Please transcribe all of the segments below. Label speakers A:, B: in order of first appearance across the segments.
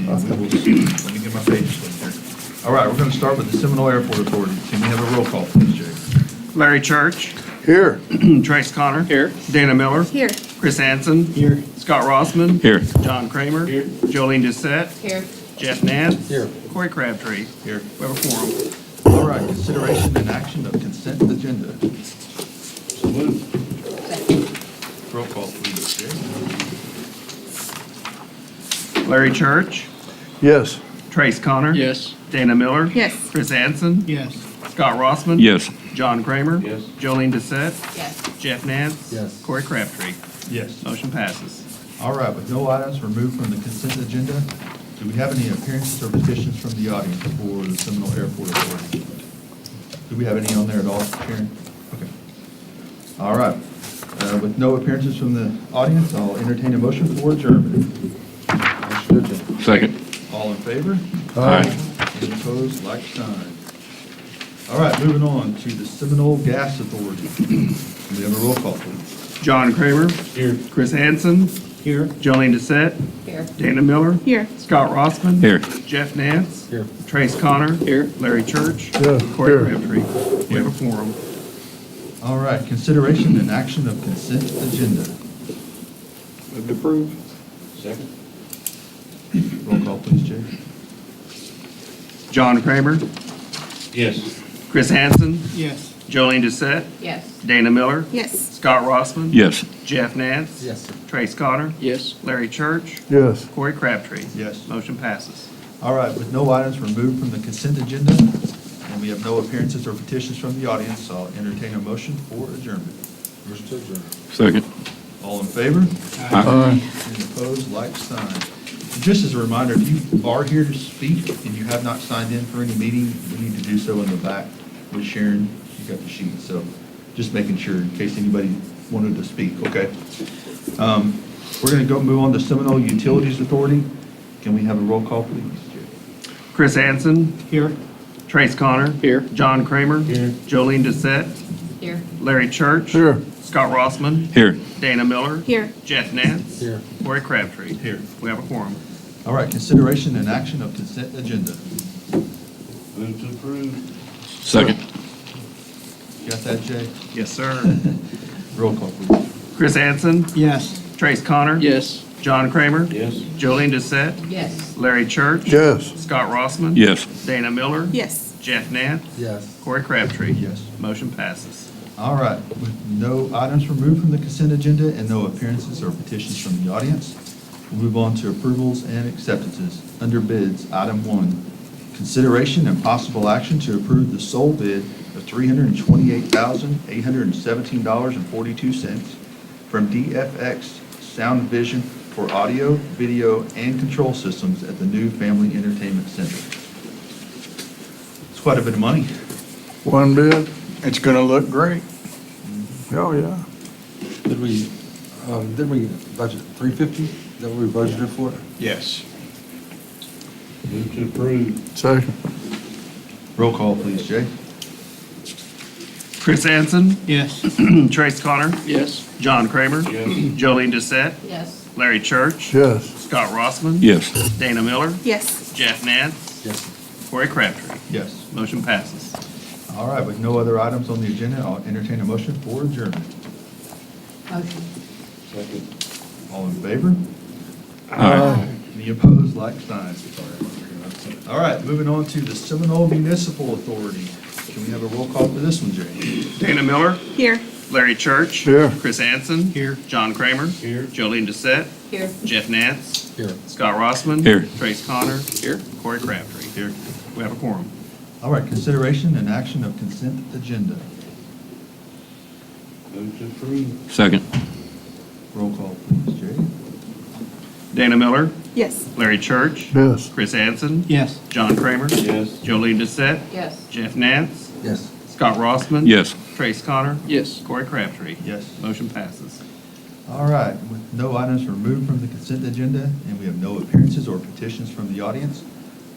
A: Let me get my page here. All right, we're going to start with the Seminole Airport Authority. Can we have a roll call, please, Jay?
B: Larry Church.
C: Here.
B: Trace Connor.
D: Here.
B: Dana Miller.
E: Here.
B: Chris Hansen.
D: Here.
B: Scott Rossman.
D: Here.
B: John Kramer.
D: Here.
B: Jolene Doucette.
E: Here.
B: Jeff Nance.
D: Here.
B: Corey Crabtree.
A: Here.
B: We have a quorum.
A: All right, consideration and action of consent agenda.
D: So moved.
A: Roll call, please, Jay.
B: Larry Church.
C: Yes.
B: Trace Connor.
D: Yes.
B: Dana Miller.
E: Yes.
B: Chris Hansen.
D: Yes.
B: Scott Rossman.
D: Yes.
B: John Kramer.
D: Yes.
B: Jolene Doucette.
E: Yes.
B: Jeff Nance.
D: Yes.
B: Corey Crabtree.
A: Yes.
B: Motion passes.
A: All right, with no items removed from the consent agenda, do we have any appearances or petitions from the audience for the Seminole Airport Authority? Do we have any on there at all, Karen? Okay. All right. With no appearances from the audience, I'll entertain a motion for adjournment.
D: Second.
A: All in favor?
D: Aye.
A: Any opposed, like sign. All right, moving on to the Seminole Gas Authority. Can we have a roll call, please?
B: John Kramer.
D: Here.
B: Chris Hansen.
D: Here.
B: Jolene Doucette.
E: Here.
B: Dana Miller.
E: Here.
B: Scott Rossman.
D: Here.
B: Jeff Nance.
D: Here.
B: Trace Connor.
D: Here.
B: Larry Church.
C: Yeah,
B: Corey
C: here.
B: Crabtree. We have a quorum.
A: All right, consideration and action of consent agenda.
D: Move to approve. Second.
A: Roll call, please, Jay.
B: John Kramer.
D: Yes.
B: Chris Hansen.
D: Yes.
B: Jolene Doucette.
E: Yes.
B: Dana Miller.
E: Yes.
B: Scott Rossman.
D: Yes.
B: Jeff Nance.
D: Yes, sir.
B: Trace Connor.
D: Yes.
B: Larry Church.
C: Yes.
B: Corey Crabtree.
A: Yes.
B: Motion passes.
A: All right, with no items removed from the consent agenda, and we have no appearances or petitions from the audience, I'll entertain a motion for adjournment.
D: Second.
A: All in favor?
C: Aye.
A: Any opposed, like sign. Just as a reminder, if you are here to speak and you have not signed in for any meeting, you need to do so in the back with Sharon. You got the sheet, so just making sure in case anybody wanted to speak, okay? We're going to go move on to Seminole Utilities Authority. Can we have a roll call, please?
B: Chris Hansen.
D: Here.
B: Trace Connor.
D: Here.
B: John Kramer.
D: Here.
B: Jolene Doucette.
E: Here.
B: Larry Church.
C: Here.
B: Scott Rossman.
D: Here.
B: Dana Miller.
E: Here.
B: Jeff Nance.
D: Here.
B: Corey Crabtree.
A: Here.
B: We have a quorum.
A: All right, consideration and action of consent agenda.
D: Move to approve. Second.
A: Got that, Jay?
B: Yes, sir.
A: Roll call, please.
B: Chris Hansen.
D: Yes.
B: Trace Connor.
D: Yes.
B: John Kramer.
D: Yes.
B: Jolene Doucette.
E: Yes.
B: Larry Church.
C: Yes.
B: Scott Rossman.
D: Yes.
B: Dana Miller.
E: Yes.
B: Jeff Nance.
D: Yes.
B: Corey Crabtree.
A: Yes.
B: Motion passes.
A: All right, with no items removed from the consent agenda and no appearances or petitions from the audience, we'll move on to approvals and acceptances. Under bids, item 1, consideration and possible action to approve the sole bid of $328,817.42 from DFX Sound Vision for audio, video, and control systems at the new Family Entertainment Center. It's quite a bit of money.
C: One bid. It's gonna look great. Oh, yeah.
F: Did we budget 350? Is that what we budgeted for?
B: Yes.
D: Move to approve.
C: Second.
A: Roll call, please, Jay.
B: Chris Hansen.
D: Yes.
B: Trace Connor.
D: Yes.
B: John Kramer.
D: Yes.
B: Jolene Doucette.
E: Yes.
B: Larry Church.
C: Yes.
B: Scott Rossman.
D: Yes.
B: Dana Miller.
E: Yes.
B: Jeff Nance.
F: Yes.
B: Corey Crabtree.
A: Yes.
B: Motion passes.
A: All right, with no other items on the agenda, I'll entertain a motion for adjournment.
E: Motion.
D: Second.
A: All in favor?
C: Aye.
A: Any opposed, like sign. All right, moving on to the Seminole Municipal Authority. Can we have a roll call for this one, Jay?
B: Dana Miller.
E: Here.
B: Larry Church.
C: Here.
B: Chris Hansen.
D: Here.
B: John Kramer.
D: Here.
B: Jolene Doucette.
E: Here.
B: Jeff Nance.
F: Here.
B: Scott Rossman.
D: Here.
B: Trace Connor.
D: Here.
B: Corey Crabtree. Here. We have a quorum.
A: All right, consideration and action of consent agenda.
D: Move to approve. Second.
A: Roll call, please, Jay.
B: Dana Miller.
E: Yes.
B: Larry Church.
C: Yes.
B: Chris Hansen.
D: Yes.
B: John Kramer.
D: Yes.
B: Jolene Doucette.
E: Yes.
B: Jeff Nance.
F: Yes.
B: Scott Rossman.
D: Yes.
B: Trace Connor.
D: Yes.
B: Corey Crabtree.
A: Yes.
B: Motion passes.
A: All right, with no items removed from the consent agenda and we have no appearances or petitions from the audience,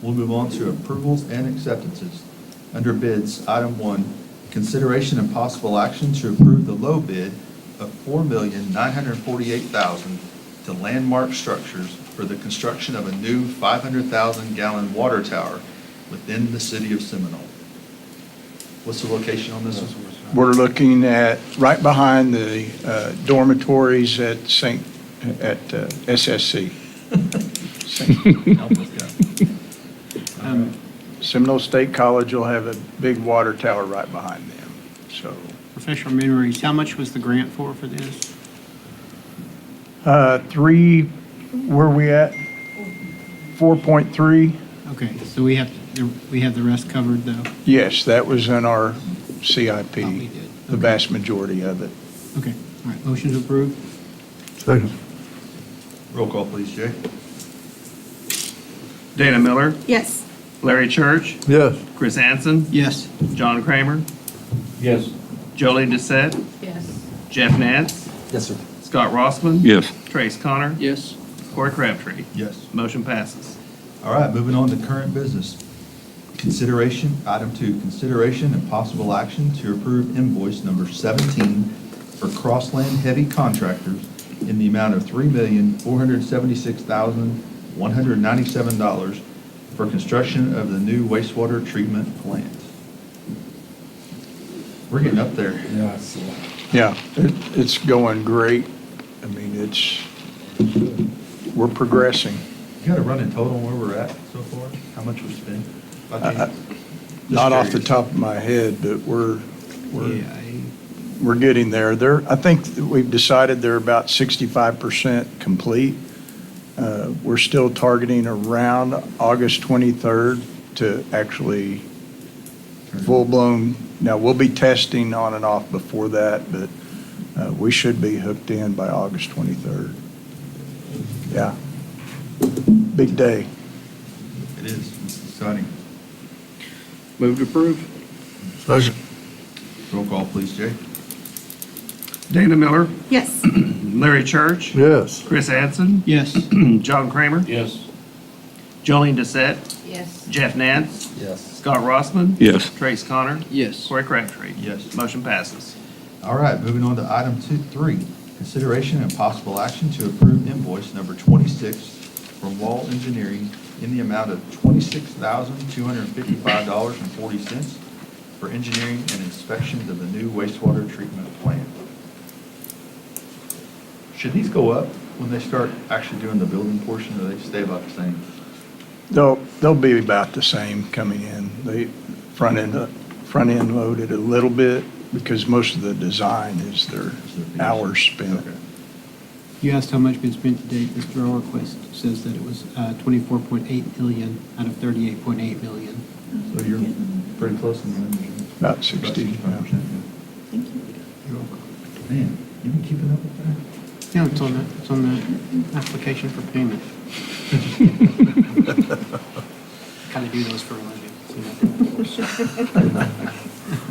A: we'll move on to approvals and acceptances. Under bids, item 1, consideration and possible action to approve the low bid of $4,948,000 to Landmark Structures for the construction of a new 500,000-gallon water tower within the city of Seminole. What's the location on this one?
C: We're looking at, right behind the dormitories at SSC.
A: Almost got it.
C: Seminole State College will have a big water tower right behind them, so.
G: Refresh our memories, how much was the grant for this?
C: Where we at? 4.3?
G: Okay, so we have the rest covered, though?
C: Yes, that was in our CIP,
G: Oh, we did.
C: the vast majority of it.
G: Okay, all right, motion to approve?
F: Second.
A: Roll call, please, Jay.
B: Dana Miller,
E: Yes.
B: Larry Church,
F: Yes.
B: Chris Anson,
G: Yes.
B: John Kramer,
D: Yes.
B: Jolene Doucette,
E: Yes.
B: Jeff Nance,
F: Yes, sir.
B: Scott Rossman.
D: Yes.
B: Trace Connor.
G: Yes.
B: Corey Crabtree.
A: Yes.
B: Motion passes.
A: All right, moving on to current business. Consideration, item 2, consideration and possible action to approve invoice number 17 for Crossland Heavy Contractors in the amount of $3,476,197 for construction of the new wastewater treatment plant. We're getting up there.
F: Yeah,
C: Yeah, it's going great. I mean, we're progressing.
A: You got a running total on where we're at so far? How much we spent? Just
C: Not off the
A: curious.
C: top of my head, but we're
G: Yeah,
C: getting there. I think that we've decided they're about 65% complete. We're still targeting around August 23rd to actually full-blown. Now, we'll be testing on and off before that, but we should be hooked in by August 23rd. Yeah. Big day.
A: It is, it's exciting.
B: Move to approve.
F: Second.
A: Roll call, please, Jay.
B: Dana Miller,
E: Yes.
B: Larry Church,
F: Yes.
B: Chris Anson,
G: yes.
B: John Kramer,
D: Yes.
B: Jolene Doucette,
E: Yes.
B: Jeff Nance,
F: Yes.
B: Scott Rossman.
D: Yes.
B: Trace Connor.
G: Yes.
B: Corey Crabtree.
A: Yes.
B: Motion passes.
A: All right, moving on to item 3, consideration and possible action to approve invoice number 26 from Wall Engineering in the amount of $26,255.40 for engineering and inspections of the new wastewater treatment plant. Should these go up when they start actually doing the building portion, or they stay about the same?
C: They'll be about the same coming in. They front end loaded a little bit because most of the design is their hours spent.
A: Okay.
G: You asked how much been spent to date. Mr. Orquist says that it was 24.8 million out of 38.8 million.
A: So you're pretty close in the numbers.
C: About 60,
A: About 65%,
E: Thank you.
G: You're welcome.
A: yeah. Man, you been keeping up with that?
G: Yeah, it's on the application for payment. Kind of do those for a living.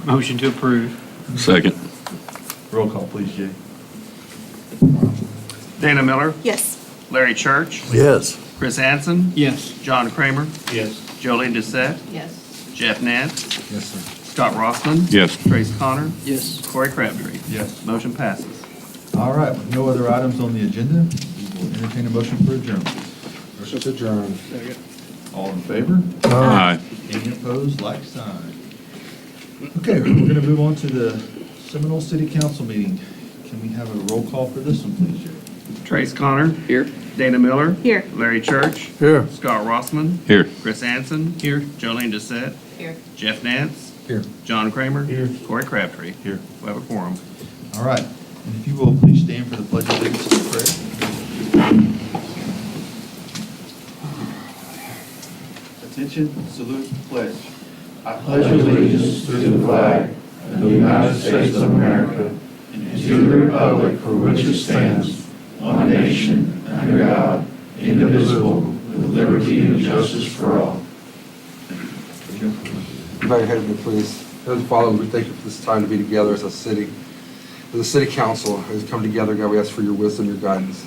G: Motion to approve.
D: Second.
A: Roll call, please, Jay.
B: Dana Miller,
E: Yes.
B: Larry Church,
F: Yes.
B: Chris Anson,
G: Yes.
B: John Kramer,
D: Yes.
B: Jolene Doucette,
E: Yes.
B: Jeff Nance,
F: Yes, sir.
B: Scott Rossman.
D: Yes.
B: Trace Connor.
G: Yes.
B: Corey Crabtree.
A: Yes.
B: Motion passes.
A: All right, with no other items on the agenda, we will entertain a motion for adjournment.
F: Motion to adjourn.
A: All in favor?
D: Aye.
A: Any opposed, like sign. Okay, we're going to move on to the Seminole City Council meeting. Can we have a roll call for this one, please, Jay?
B: Trace Connor. Here. Dana Miller.
E: Here.
B: Larry Church.
F: Here.
B: Scott Rossman.
D: Here.
B: Chris Anson.
G: Here.
B: Jolene Doucette.
E: Here.
B: Jeff Nance.
F: Here.
B: John Kramer.
D: Here.
B: Corey Crabtree.
A: Here.
B: We have a quorum.
A: All right, and if you will, please stand for the pledge of allegiance and prayer. Attention, salute, pledge. I
H: pledge allegiance to the flag of the United States of America and to the republic for which it stands, one nation, under God, indivisible, with liberty and justice for all.
I: Bow your head with me, please. Heavenly Father, we thank you for this time to be together as a city. As a city council, as we come together, God, we ask for your wisdom, your guidance,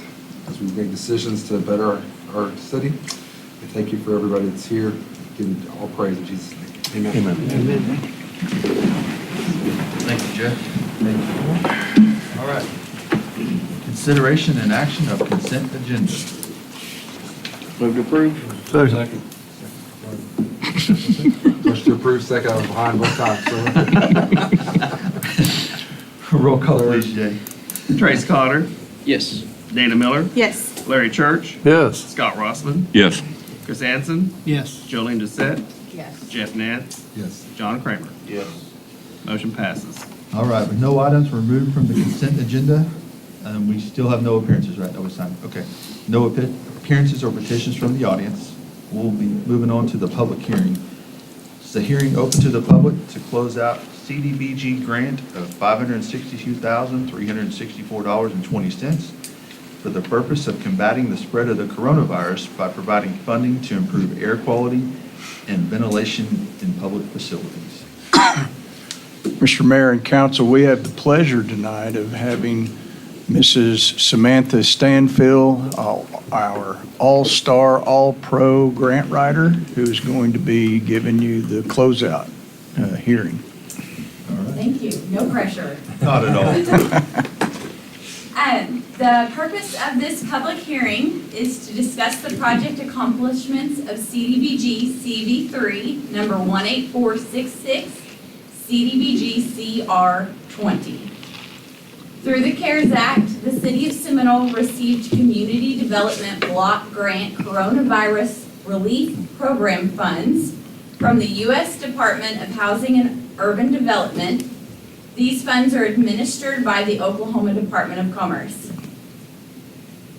I: as we make decisions to better our city. We thank you for everybody that's here. Give you all praise in Jesus' name. Amen.
A: Thank you, Jeff. Thank you. All right. Consideration and action of consent agenda.
D: Move to approve.
F: Second.
I: Motion to approve, second, I was behind both times, so.
A: Roll call, please, Jay.
B: Trace Cotter,
D: Yes.
B: Dana Miller,
J: Yes.
B: Larry Church,
F: Yes.
B: Scott Rossman,
D: Yes.
B: Chris Anson,
G: Yes.
B: Jolene Doucette,
E: Yes.
B: Jeff Nance,
F: Yes.
B: John Kramer.
A: Yes.
B: Motion passes.
A: All right, with no items removed from the consent agenda, we still have no appearances, right? That was signed, okay. No appearances or petitions from the audience. We'll be moving on to the public hearing. It's a hearing open to the public to close out CDBG grant of $562,364.20 for the purpose of combating the spread of the coronavirus by providing funding to improve air quality and ventilation in public facilities.
C: Mr. Mayor and Council, we have the pleasure tonight of having Mrs. Samantha Stanfield, our all-star, all-pro grant writer, who is going to be giving you the closeout hearing.
A: All right.
J: Thank you. No pressure.
A: Not at all.
J: The purpose of this public hearing is to discuss the project accomplishments of CDBG CV3, number 18466, CDBG CR20. Through the CARES Act, the City of Seminole received Community Development Block Grant Coronavirus Relief Program funds from the U.S. Department of Housing and Urban Development. These funds are administered by the Oklahoma Department of Commerce.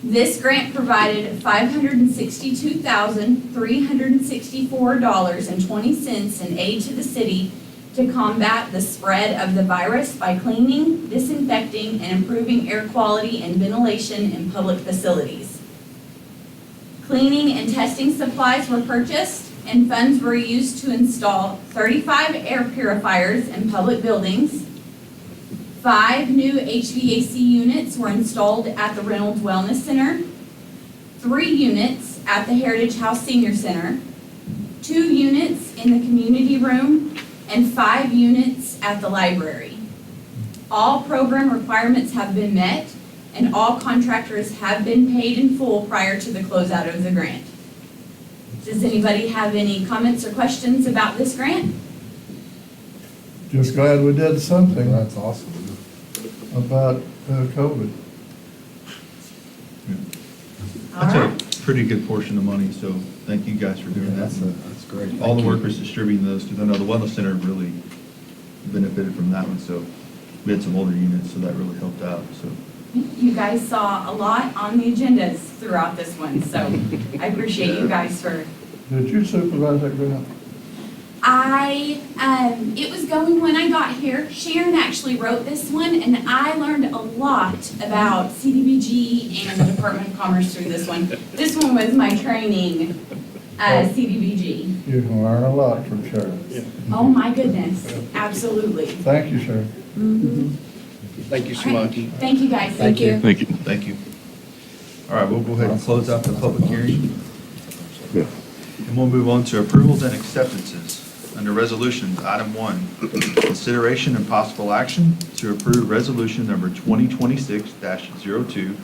J: This grant provided $562,364.20 in aid to the city to combat the spread of the virus by cleaning, disinfecting, and improving air quality and ventilation in public facilities. Cleaning and testing supplies were purchased, and funds were used to install 35 air purifiers in public buildings. 5 new HVAC units were installed at the Reynolds Wellness Center, 3 units at the Heritage House Senior Center, 2 units in the community room, and 5 units at the library. All program requirements have been met, and all contractors have been paid in full prior to the closeout of the grant. Does anybody have any comments or questions about this grant?
H: Just glad we did something
I: That's awesome.
H: about COVID.
J: All
A: That's
J: right.
A: a pretty good portion of money, so thank you guys for doing that.
I: That's great.
A: All the
I: Thank you.
A: workers distributing those, because I know the Wellness Center really benefited from that one, so we had some older units, so that really helped out, so.
J: You guys saw a lot on the agendas throughout this one, so I appreciate you guys for,
H: Did you supervise that grant?
J: it was going when I got here. Sharon actually wrote this one, and I learned a lot about CDBG and the Department of Commerce through this one. This one was my training, CDBG.
H: You can learn a lot from Sharon.
J: Oh, my goodness, absolutely.
H: Thank you, Sharon.
A: Thank you
J: so much. Thank you, guys.
A: Thank you.
D: Thank you.
A: Thank you. All right, we'll go ahead and close out the public hearing. And we'll move on to approvals and acceptances. Under resolutions, item 1, consideration and possible action to approve resolution number 2026-02,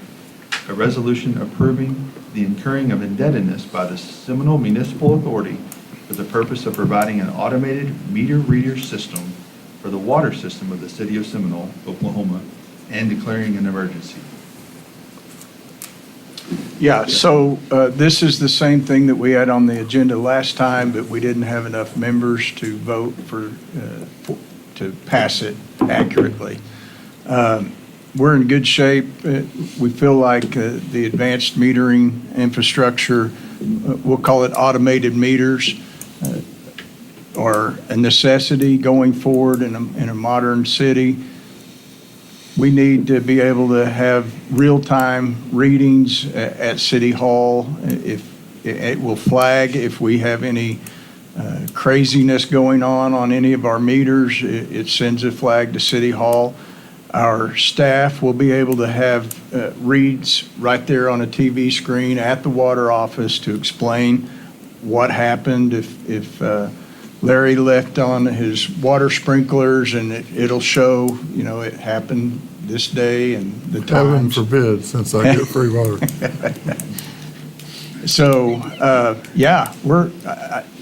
A: a resolution approving the incurring of indebtedness by the Seminole Municipal Authority for the purpose of providing an automated meter reader system for the water system of the city of Seminole, Oklahoma, and declaring an emergency.
C: Yeah, so this is the same thing that we had on the agenda last time, but we didn't have enough members to vote to pass it accurately. We're in good shape. We feel like the advanced metering infrastructure, we'll call it automated meters, are a necessity going forward in a modern city. We need to be able to have real-time readings at City Hall. If it will flag if we have any craziness going on any of our meters, it sends a flag to City Hall. Our staff will be able to have reads right there on a TV screen at the water office to explain what happened if Larry left on his water sprinklers, and it'll show, it happened this day and the
H: Heaven
C: times.
H: forbid, since I get free water.
C: So, yeah,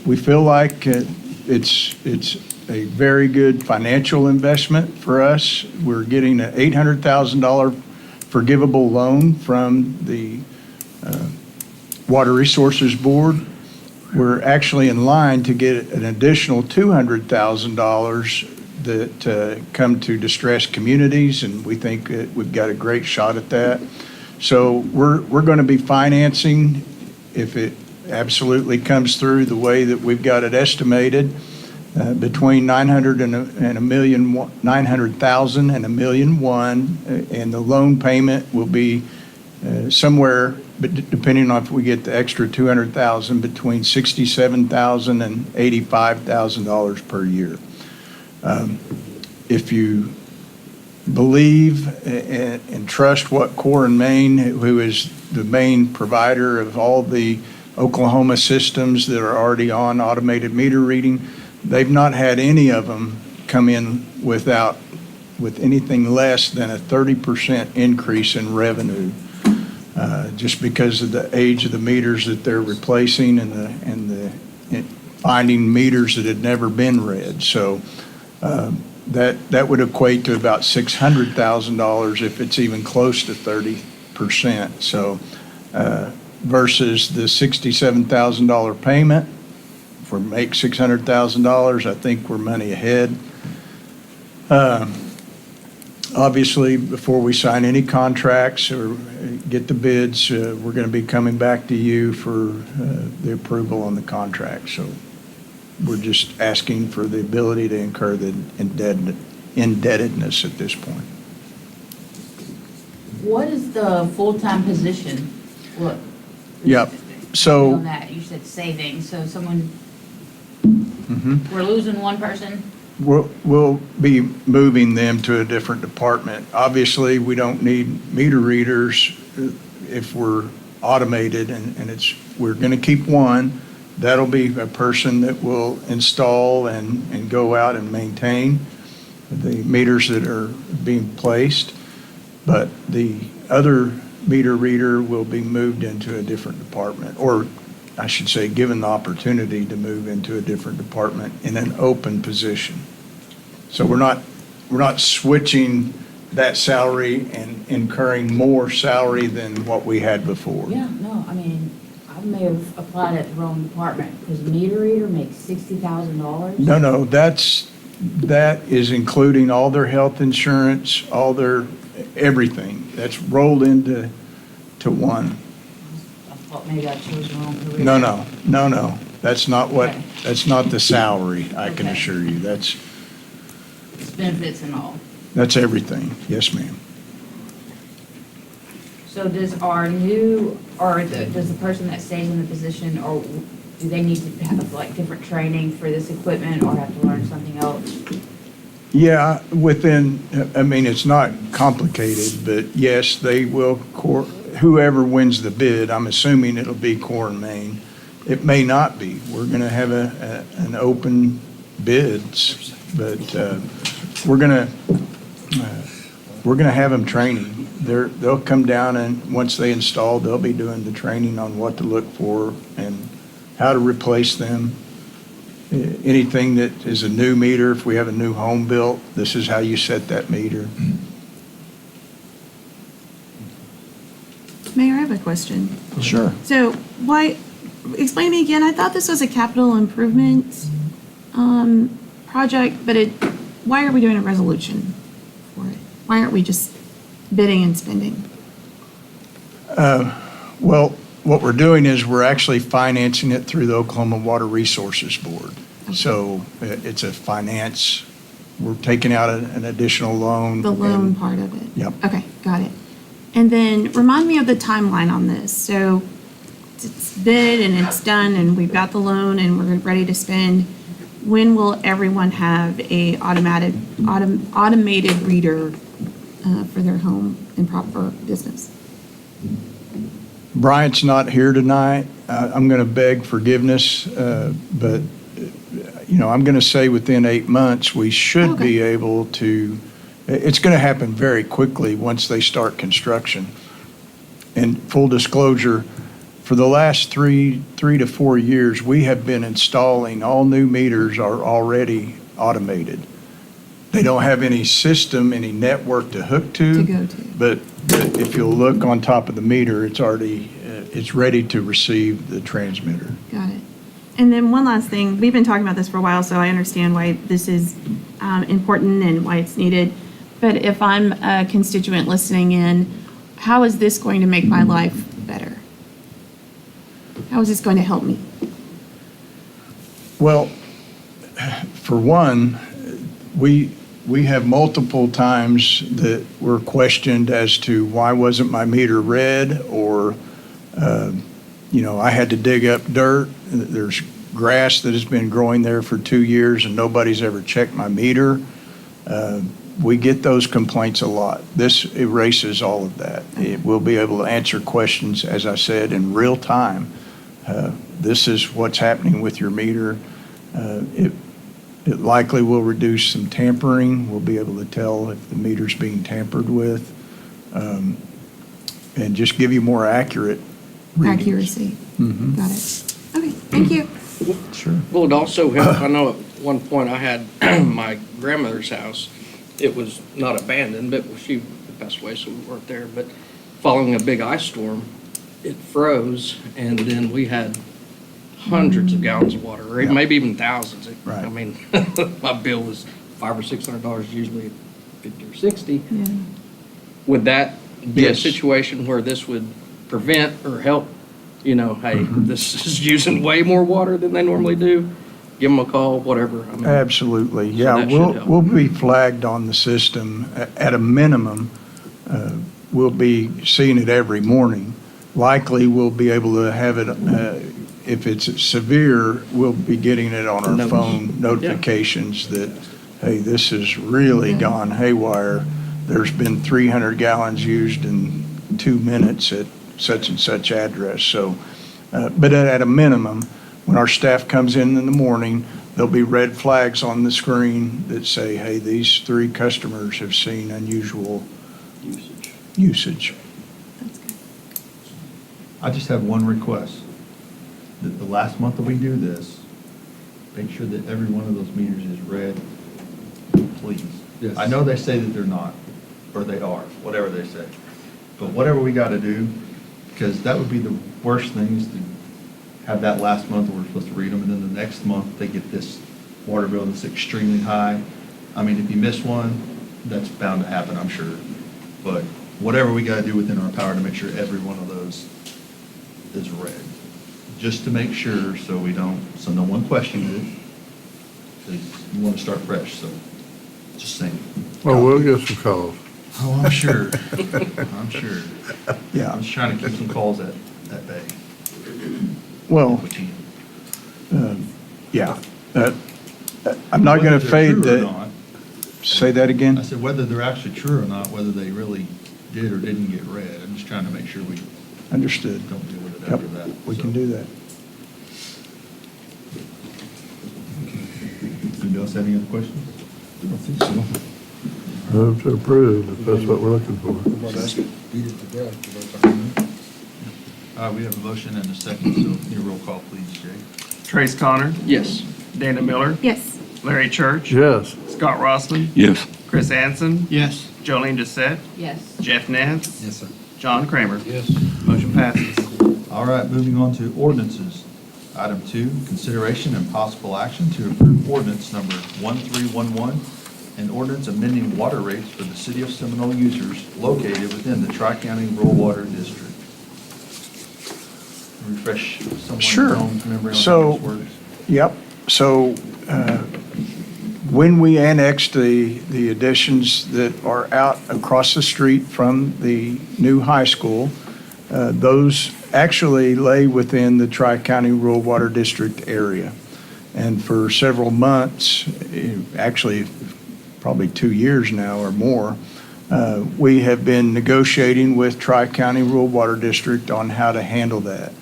C: we feel like it's a very good financial investment for us. We're getting an $800,000 forgivable loan from the Water Resources Board. We're actually in line to get an additional $200,000 that come to distressed communities, and we think that we've got a great shot at that. So we're going to be financing, if it absolutely comes through the way that we've got it estimated, between 900,000 and $1.1 million, and the loan payment will be somewhere, but depending on if we get the extra 200,000, between $67,000 and $85,000 per year. If you believe and trust what Core and Main, who is the main provider of all the Oklahoma systems that are already on automated meter reading, they've not had any of them come in with anything less than a 30% increase in revenue, just because of the age of the meters that they're replacing and finding meters that had never been read. So that would equate to about $600,000 if it's even close to 30%. So versus the $67,000 payment, if we make $600,000, I think we're money ahead. Obviously, before we sign any contracts or get the bids, we're going to be coming back to you for the approval on the contract. So we're just asking for the ability to incur the indebtedness at this point.
E: What is the full-time position? What?
C: Yep. So-
E: On that, you said savings, so someone,
C: Mhm.
E: we're losing one person?
C: We'll be moving them to a different department. Obviously, we don't need meter readers if we're automated, and we're going to keep one. That'll be a person that will install and go out and maintain the meters that are being placed. But the other meter reader will be moved into a different department, or I should say, given the opportunity to move into a different department in an open position. So we're not switching that salary and incurring more salary than what we had before.
E: Yeah, no, I mean, I may have applied at the wrong department, because meter reader makes $60,000.
C: No, that is including all their health insurance, all their, everything. That's rolled into one.
E: I thought maybe I chose the wrong career.
C: No. That's not
E: Okay.
C: that's not the salary, I can
E: Okay.
C: assure you. That's
E: It's benefits and all.
C: everything. Yes, ma'am.
E: So does does the person that stays in the position, or do they need to have like different training for this equipment, or have to learn something else?
C: Yeah, it's not complicated, but yes, they will, whoever wins the bid, I'm assuming it'll be Core and Main. It may not be. We're going to have an open bids, but we're going to have them training. They'll come down, and once they install, they'll be doing the training on what to look for and how to replace them. Anything that is a new meter, if we have a new home built, this is how you set that meter.
K: Mayor, I have a question.
C: Sure.
K: So explain to me again, I thought this was a capital improvement project, but why are we doing a resolution for it? Why aren't we just bidding and spending?
C: Well, what we're doing is we're actually financing it through the Oklahoma Water Resources Board.
K: Okay.
C: So it's a finance, we're taking out an additional loan.
K: The loan
C: and-
K: part of it?
C: Yep.
K: Okay, got it. And then remind me of the timeline on this. So it's bid and it's done and we've got the loan and we're ready to spend. When will everyone have a automated reader for their home and proper business?
C: Bryant's not here tonight. I'm going to beg forgiveness, but, I'm going to say within 8 months, we should be able to It's going to happen very quickly once they start construction. And full disclosure, for the last three to 4 years, we have been installing, all new meters are already automated. They don't have any system, any network to hook
K: To go to.
C: but if you'll look on top of the meter, it's already, it's ready to receive the transmitter.
K: Got it. And then one last thing, we've been talking about this for a while, so I understand why this is important and why it's needed. But if I'm a constituent listening in, how is this going to make my life better? How is this going to help me?
C: Well, for one, we have multiple times that we're questioned as to why wasn't my meter red, or, I had to dig up dirt. There's grass that has been growing there for 2 years and nobody's ever checked my meter. We get those complaints a lot. This erases all of that. It will be able to answer questions, as I said, in real time. This is what's happening with your meter. It likely will reduce some tampering. We'll be able to tell if the meter's being tampered with, and just give you more accurate readings.
K: Accuracy.
C: Mhm.
K: Got it. Okay, thank you.
C: Sure.
D: Well, it also helped, I know at one point I had my grandmother's house. It was not abandoned, but she passed away, so we weren't there. But following a big ice storm, it froze, and then we had hundreds of gallons of water, or
C: Yeah.
D: maybe even thousands.
C: Right.
D: I mean, my bill was $500 or $600, usually $50 or $60.
K: Yeah.
D: Would that be a
C: Yes.
D: situation where this would prevent or help, hey,
C: Mm-hmm.
D: this is using way more water than they normally do? Give them a call, whatever. I mean,
C: Absolutely, yeah.
D: that should help.
C: We'll be flagged on the system. At a minimum, we'll be seeing it every morning. Likely, we'll be able to have it, if it's severe, we'll be getting it on our
D: Notice.
C: phone notifications that, hey, this has really gone haywire. There's been 300 gallons used in 2 minutes at such and such address. So, but at a minimum, when our staff comes in the morning, there'll be red flags on the screen that say, hey, these 3 customers have seen unusual usage.
K: That's good.
A: I just have one request. That the last month that we do this, make sure that every one of those meters is red, please.
F: Yes.
A: I know they say that they're not, or they are, whatever they say. But whatever we got to do, because that would be the worst things to have that last month where we're supposed to read them, and then the next month they get this water bill that's extremely high. I mean, if you miss one, that's bound to happen, I'm sure. But whatever we got to do within our power to make sure every one of those is red. Just to make sure, so no one questions it. Because you want to start fresh, so just saying.
H: Well, we'll get some calls.
A: Oh, I'm sure. I'm sure.
C: Yeah.
A: I'm just trying to keep some calls at bay.
C: Well,
A: Which you-
C: yeah. I'm not going
A: Whether
C: to
A: they're
C: fade
A: true or
C: that.
A: not,
C: Say that again?
A: I said whether they're actually true or not, whether they really did or didn't get read. I'm just trying to make sure we
C: Understood.
A: don't deal with it
C: Yep,
A: after that.
C: we
A: So,
C: can do that.
A: Anybody else have any other questions?
F: I don't think so.
H: Move to approve, if that's what we're looking for.
F: Beat it to death.
A: We have a motion and a second, so need a roll call, please, Jay.
B: Trace Connor,
D: Yes.
B: Dana Miller,
K: Yes.
B: Larry Church,
H: Yes.
B: Scott Rossman,
D: Yes.
B: Chris Anson,
G: Yes.
B: Jolene Doucette,
E: Yes.
B: Jeff Nance,
F: Yes, sir.
B: John Kramer.
F: Yes.
B: Motion passes.
A: All right, moving on to ordinances. Item 2, consideration and possible action to approve ordinance number 1311, an ordinance amending water rates for the city of Seminole users located within the Tri-County Rural Water District. Refresh
C: Sure.
A: someone's memory on
C: So-
A: how this works.
C: Yep. So when we annexed the additions that are out across the street from the new high school, those actually lay within the Tri-County Rural Water District area. And for several months, actually probably 2 years now or more, we have been negotiating with Tri-County Rural Water District on how to handle that.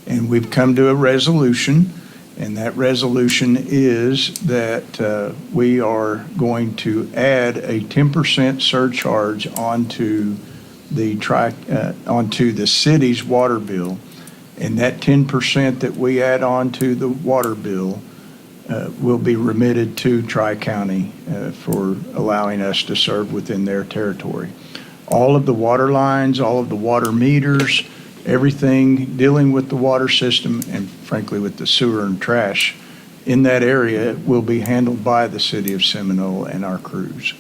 C: And we've come to a resolution, And that resolution is that we are going to add a 10% surcharge onto the city's water bill. And that 10% that we add on to the water bill will be remitted to Tri-County for allowing us to serve within their territory. All of the water lines, all of the water meters, everything dealing with the water system and frankly with the sewer and trash in that area will be handled by the city of Seminole and our crews.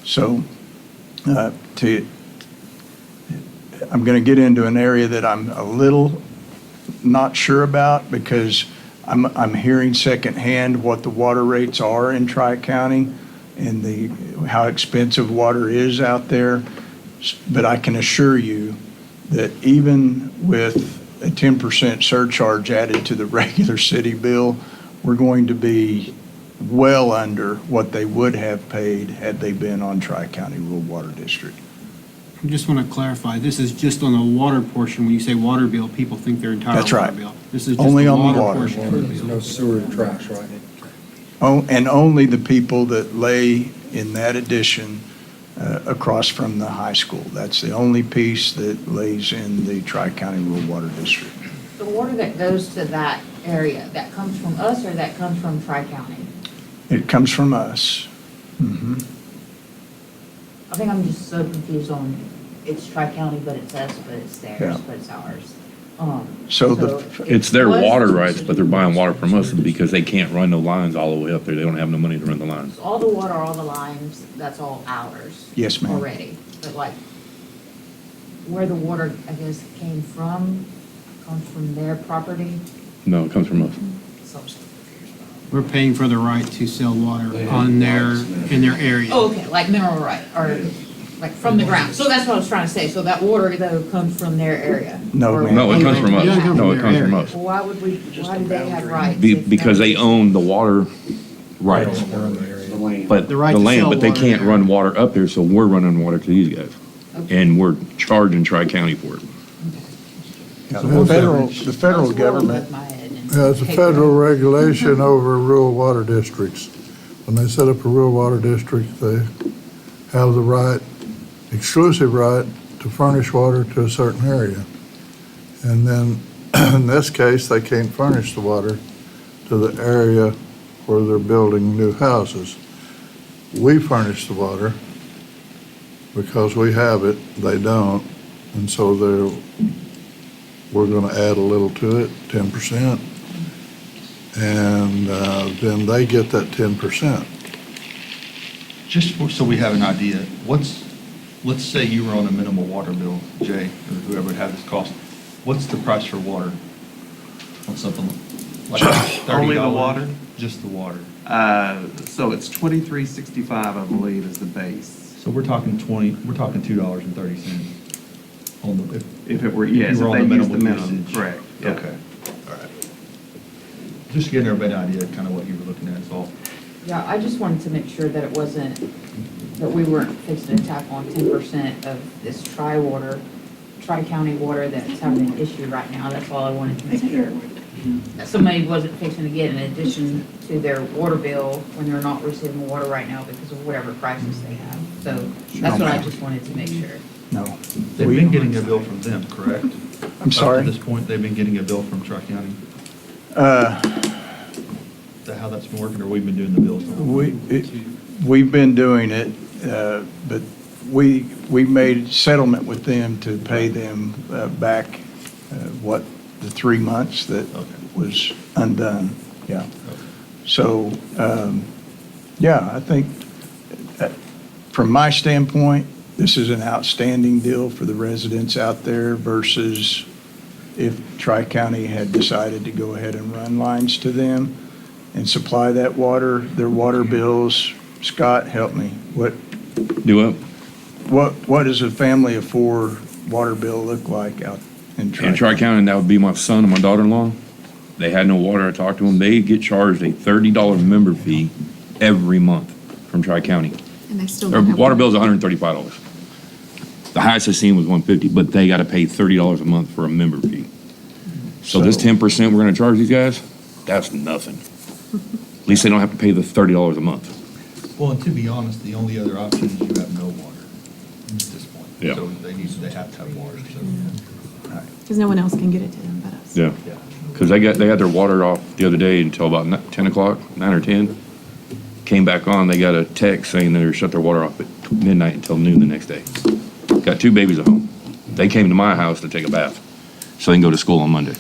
C: So I'm going to get into an area that I'm a little not sure about because I'm hearing secondhand what the water rates are in Tri-County and how expensive water is out there. But I can assure you that even with a 10% surcharge added to the regular city bill, we're going to be well under what they would have paid had they been on Tri-County Rural Water District.
G: I just want to clarify, this is just on the water portion. When you say water bill, people think their entire
C: That's
G: water
C: right.
G: bill. This is just
C: Only
G: the
C: on the
G: water
C: water.
G: portion of the
F: There's
G: bill.
F: no sewer and trash, right?
C: Oh, and only the people that lay in that addition across from the high school. That's the only piece that lays in the Tri-County Rural Water District.
E: The water that goes to that area, that comes from us or that comes from Tri-County?
C: It comes from us. Mhm.
E: I think I'm just so confused on, it's Tri-County, but it's us, but it's
C: Yeah.
E: theirs, but it's ours.
C: So
L: It's their
E: was-
L: water rights, but they're buying water from us because they can't run the lines all the way up there. They don't have no money to run the lines.
E: All the water, all the lines, that's all ours.
C: Yes, ma'am.
E: Already, but like, where the water, I guess, came from, comes from their property.
L: No, it comes from us.
E: So I'm so confused about it.
G: We're paying for the right to sell water on in their area.
E: Oh, okay, like mineral right, or like from the ground. So that's what I was trying to say. So that water though comes from their area?
C: No,
E: Or-
C: ma'am.
L: No, it comes from us.
G: It doesn't come
L: No,
G: from
L: it comes
G: their
L: from
G: area.
L: us.
E: Well, why would we, why do they have rights?
L: Because they own the water rights, but
G: The
L: the
G: right to
L: land,
G: sell
L: but they
G: water
L: can't
G: there.
L: run water up there, so we're running water to these guys. And we're charging Tri-County for it.
C: Yeah, the federal government,
H: Yeah, it's a federal regulation over rural water districts. When they set up a rural water district, they have the right, exclusive right, to furnish water to a certain area. And then, in this case, they can't furnish the water to the area where they're building new houses. We furnish the water because we have it, they don't, and so we're gonna add a little to it, 10%. And then they get that 10%.
A: So we have an idea, let's say you were on a minimal water bill, Jay, or whoever would have this cost. What's the price for water? On something like $30?
B: Only the water?
A: Just the water.
B: So it's $23.65, I believe, is the base.
A: So we're talking $2.30 on the,
B: If it were,
A: you
B: yes,
A: were
B: if
A: on
B: they
A: the
B: used the
A: minimum
B: minimum,
A: usage.
B: correct. Yeah.
A: Okay, all right. Just getting everybody an idea of kind of what you were looking at is all.
E: Yeah, I just wanted to make sure that it wasn't, that we weren't fixing to tack on 10% of this tri-county water that's having an issue right now. That's all I wanted to make sure. That somebody wasn't fixing to get in addition to their water bill when they're not receiving water right now because of whatever crisis they have. So that's what I just wanted to make sure.
C: no.
A: They've been getting a bill from them, correct?
C: I'm sorry?
A: Up to this point, they've been getting a bill from Tri-County?
C: Uh,
A: Is that how that's been working, or we've been doing the bills?
C: We've been doing it, but we made settlement with them to pay them back, the 3 months that
A: Okay.
C: was undone, yeah. So, yeah, I think from my standpoint, this is an outstanding deal for the residents out there versus if Tri-County had decided to go ahead and run lines to them and supply that water, their water bills. Scott, help me.
L: Do it.
C: What does a family of four water bill look like out in
L: In
C: Tri-County?
L: Tri-County, that would be my son and my daughter-in-law. They had no water. I talked to them. They get charged a $30 member fee every month from Tri-County.
K: And they still
L: Their
K: don't have.
L: water bill's $135. The highest I seen was $150, but they gotta pay $30 a month for a member fee. So this
C: So-
L: 10% we're gonna charge these guys, that's nothing. At least they don't have to pay the $30 a month.
A: Well, and to be honest, the only other option is you have no water at this point.
L: Yeah.
A: So they have to have water, so.
K: Because no one else can get it to them but us.
L: Yeah. Because they had their water off the other day until about 10 o'clock, 9 or 10. Came back on, they got a text saying they shut their water off at midnight until noon the next day. Got 2 babies at home. They came to my house to take a bath, so they can go to school on Monday.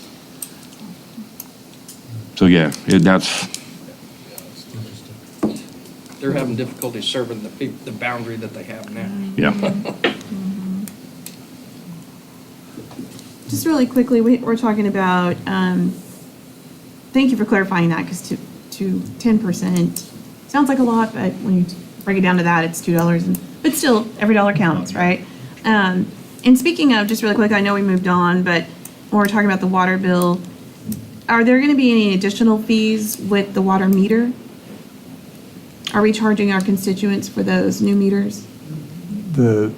L: So yeah, that's,
D: They're having difficulty serving the boundary that they have now.
L: yeah.
K: Just really quickly, we're talking about, thank you for clarifying that, because to 10% sounds like a lot, but when you break it down to that, it's $2, but still, every dollar counts, right? And speaking of, just really quick, I know we moved on, but when we're talking about the water bill, are there going to be any additional fees with the water meter? Are we charging our constituents for those new meters?
C: Are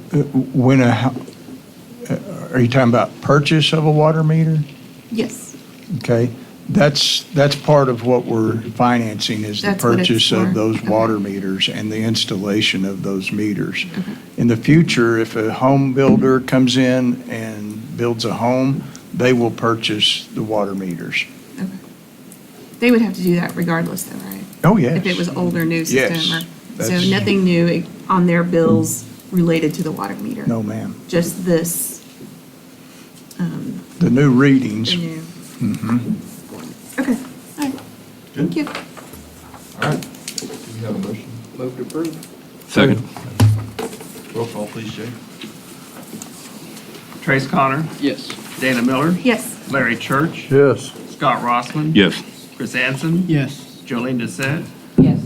C: you talking about purchase of a water meter?
K: Yes.
C: Okay, that's part of what we're financing is the
K: That's what it's
C: purchase
K: for.
C: of those
K: Okay.
C: water meters and the installation of those meters. In the future, if a home builder comes in and builds a home, they will purchase the water meters.
K: Okay. They would have to do that regardless though, right?
C: Oh, yes.
K: If it was older new
C: Yes,
K: system or, so
C: that's-
K: nothing new on their bills related to the water meter?
C: No, ma'am.
K: Just this,
C: The new readings.
K: the new,
C: Mhm.
K: okay, all right. Thank you.
A: All right. Do you have a motion?
D: Move to approve.
L: Second.
A: Roll call, please, Jay.
M: Trace Connor,
D: Yes.
M: Dana Miller,
K: Yes.
M: Larry Church,
H: Yes.
M: Scott Rossman.
L: Yes.
M: Chris Anson.
G: Yes.
M: Jolene Doucette,
E: Yes.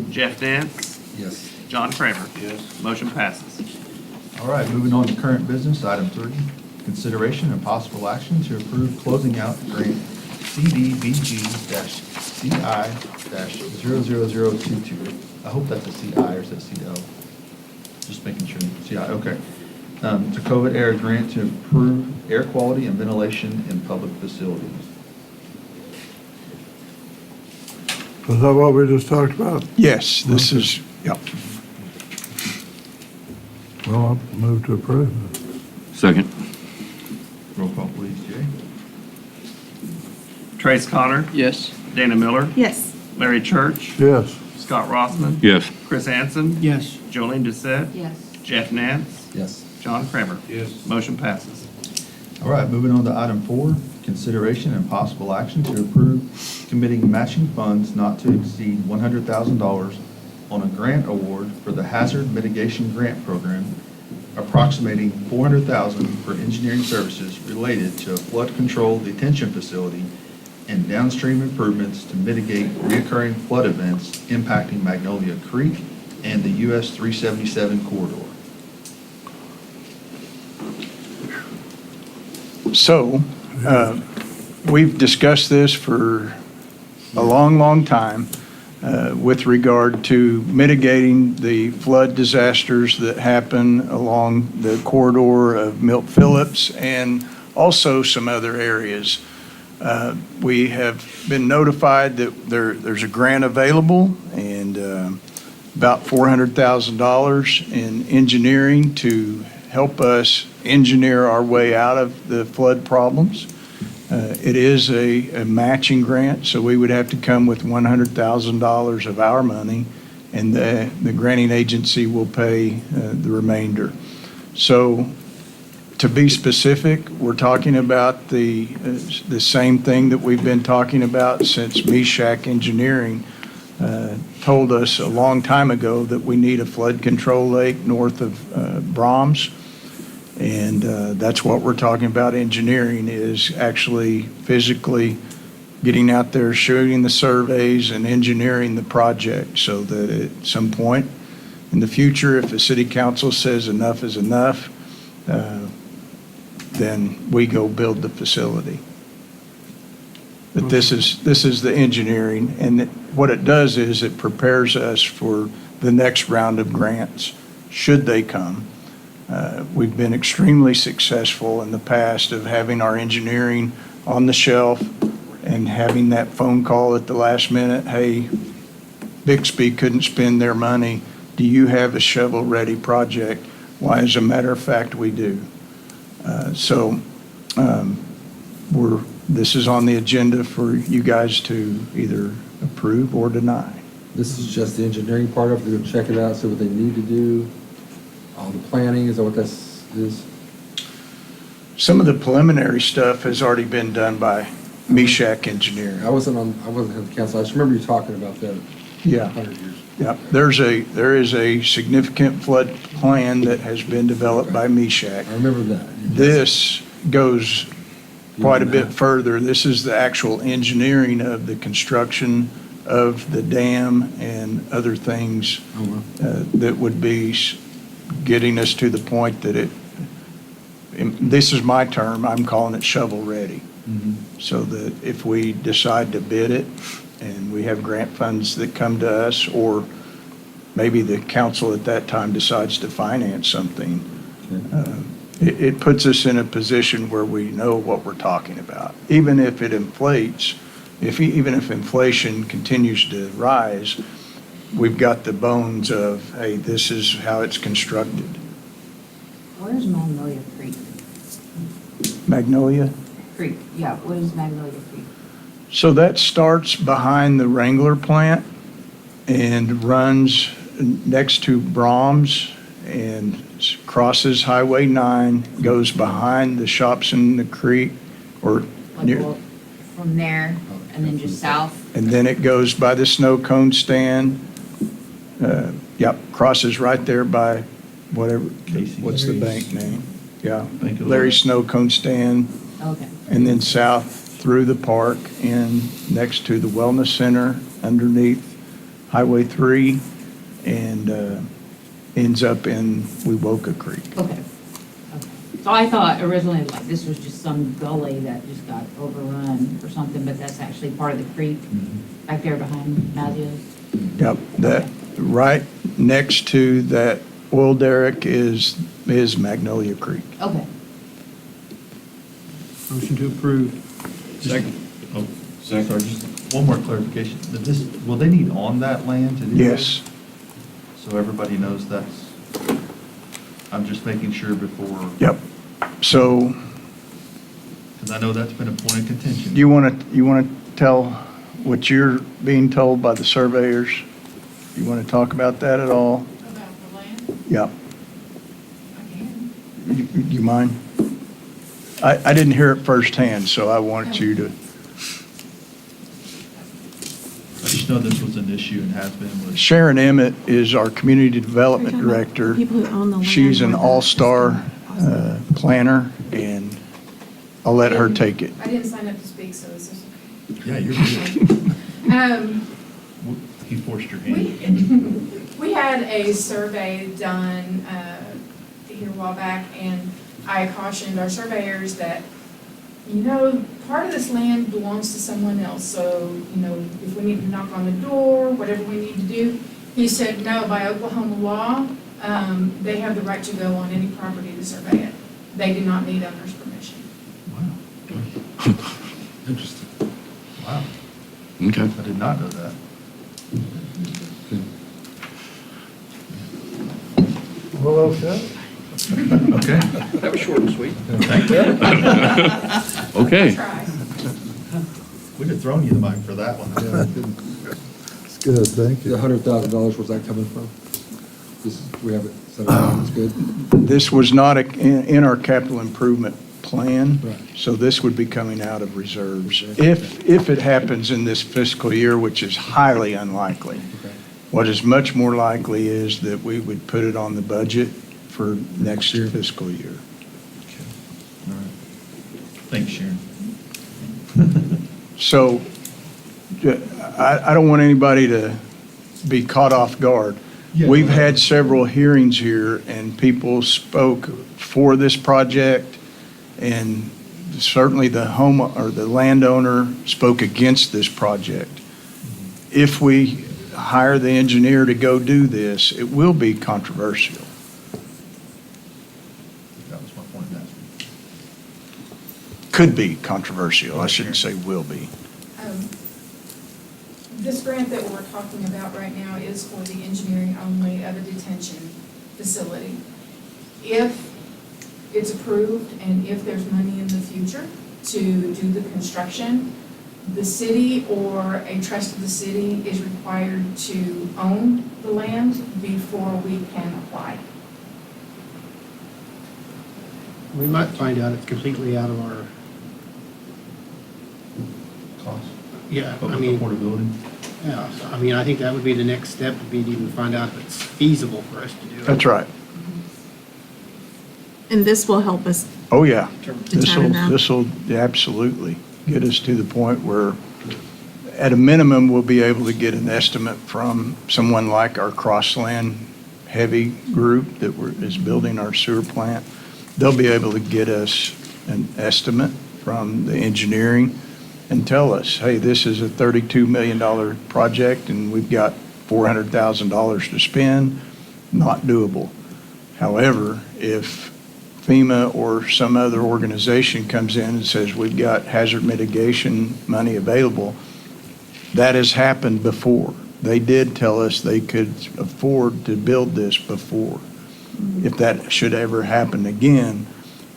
M: Jeff Dance,
I: Yes.
M: John Kramer. Yes. Motion passes.
A: All right, moving on to current business, item 3, consideration and possible action to approve closing out grant CDBG-CI-00022. I hope that's a CI or is that CL? Just making sure, CI, okay. To COVID Air grant to improve air quality and ventilation in public facilities.
H: Is that what we just talked about?
C: Yes, this is, yeah.
H: Well, I'll move to approve.
L: Second.
A: Roll call, please, Jay.
M: Trace Connor,
D: Yes.
M: Dana Miller,
K: Yes.
M: Larry Church,
H: Yes.
M: Scott Rossman.
L: Yes.
M: Chris Anson.
G: Yes.
M: Jolene Doucette,
E: Yes.
M: Jeff Nance,
I: Yes.
M: John Kramer.
F: Yes.
M: Motion passes.
A: All right, moving on to item 4, consideration and possible action to approve committing matching funds not to exceed $100,000 on a grant award for the Hazard Mitigation Grant Program, approximating $400,000 for engineering services related to a flood control detention facility and downstream improvements to mitigate reoccurring flood events impacting Magnolia Creek and the US 377 corridor.
C: So, we've discussed this for a long, long time with regard to mitigating the flood disasters that happen along the corridor of Milt Phillips and also some other areas. We have been notified that there's a grant available and about $400,000 in engineering to help us engineer our way out of the flood problems. It is a matching grant, so we would have to come with $100,000 of our money, and the granting agency will pay the remainder. So to be specific, we're talking about the same thing that we've been talking about since Meshack Engineering told us a long time ago that we need a flood control lake north of Brahms. And that's what we're talking about engineering is actually physically getting out there, shooting the surveys and engineering the project so that at some point in the future, if the city council says enough is enough, then we go build the facility. But this is the engineering, and what it does is it prepares us for the next round of grants, should they come. We've been extremely successful in the past of having our engineering on the shelf, and having that phone call at the last minute, hey, Bixby couldn't spend their money. Do you have a shovel-ready project? Why, as a matter of fact, we do. This is on the agenda for you guys to either approve or deny.
I: This is just the engineering part of it, they're gonna check it out, see what they need to do, all the planning, is that what this is?
C: Some of the preliminary stuff has already been done by Meshack Engineering.
I: I wasn't on the council, I just remember you talking about that
C: Yeah.
I: 100 years.
C: Yeah, there is a significant flood plan that has been developed by Meshack.
I: I remember that.
C: This goes quite a bit further. This is the actual engineering of the construction of the dam and other things
I: Oh, well.
C: that would be getting us to the point that this is my term, I'm calling it shovel-ready. So that if we decide to bid it and we have grant funds that come to us, or maybe the council at that time decides to finance something, it puts us in a position where we know what we're talking about. Even if it inflates, even if inflation continues to rise, we've got the bones of, hey, this is how it's constructed.
E: Where's Magnolia Creek?
C: Magnolia?
E: Creek, yeah, what is Magnolia Creek?
C: So that starts behind the Wrangler plant and runs next to Brahms and crosses Highway 9, goes behind the shops in the creek, or
E: Like,
C: near,
E: well, from there, and then just south?
C: and then it goes by the snow cone stand. Yep, crosses right there by whatever, what's the bank name? Yeah,
A: Bank of
C: Larry Snow Cone Stand,
E: Okay.
C: and then south through the park and next to the Wellness Center underneath Highway 3, and ends up in Wewoka Creek.
E: Okay. Okay. So I thought originally like this was just some gully that just got overrun or something, but that's actually part of the creek back there behind Mazio's.
C: Yep, that, right next to that oil derrick is Magnolia Creek.
E: Okay.
G: Motion to approve.
A: Second. Oh, sorry, just one more clarification. Will they need on that land to do this?
C: Yes.
A: So everybody knows that's, I'm just making sure before,
C: Yep. So
A: because I know that's been a point of contention.
C: you want to tell what you're being told by the surveyors? You want to talk about that at all?
N: About the land?
C: Yep.
N: I can.
C: You mind? I didn't hear it firsthand, so I wanted you to.
A: I just know this was an issue and has been with.
C: Sharon Emmett is our Community Development Director.
K: People who own the land.
C: She's an
K: or the-
C: all-star planner, and I'll let her take it.
N: I didn't sign up to speak, so this is
A: Yeah, you're good.
N: okay.
A: He forced your hand.
N: We had a survey done here a while back, and I cautioned our surveyors that, part of this land belongs to someone else, so, if we need to knock on the door, whatever we need to do. He said, no, by Oklahoma law, they have the right to go on any property to survey it. They do not need owner's permission.
A: Wow.
I: Interesting.
A: Wow.
L: Okay.
A: I did not know that.
H: Well, okay.
A: Okay.
D: That was short and sweet.
L: Okay.
N: Try.
A: We'd have thrown you the mic for that one.
H: It's good, thank
I: The
H: you.
I: $100,000, where's that coming from? We have it set up, it's good.
C: This was not in our capital improvement plan,
I: Right.
C: so this would be coming out of reserves. If it happens in this fiscal year, which is highly unlikely.
I: Okay.
C: What is much more likely is that we would put it on the budget for next fiscal year.
A: All right. Thanks, Sharon.
C: So I don't want anybody to be caught off guard.
A: Yeah.
C: We've had several hearings here, and people spoke for this project, and certainly the landowner spoke against this project. If we hire the engineer to go do this, it will be controversial.
A: That was my point of asking.
C: Could be controversial, I shouldn't say will be.
N: this grant that we're talking about right now is for the engineering only of a detention facility. If it's approved and if there's money in the future to do the construction, the city or a trust of the city is required to own the land before we can apply.
G: We might find out it's completely out of our,
A: Cost,
G: yeah, I mean,
A: affordability.
G: yeah, so, I mean, I think that would be the next step, would be to even find out if it's feasible for us to do it.
C: That's right.
K: And this will help us
C: Oh, yeah.
K: determine that.
C: This'll absolutely get us to the point where, at a minimum, we'll be able to get an estimate from someone like our Crossland Heavy group that is building our sewer plant. They'll be able to get us an estimate from the engineering and tell us, hey, this is a $32 million project and we've got $400,000 to spend, not doable. However, if FEMA or some other organization comes in and says, we've got hazard mitigation money available, that has happened before. They did tell us they could afford to build this before. If that should ever happen again,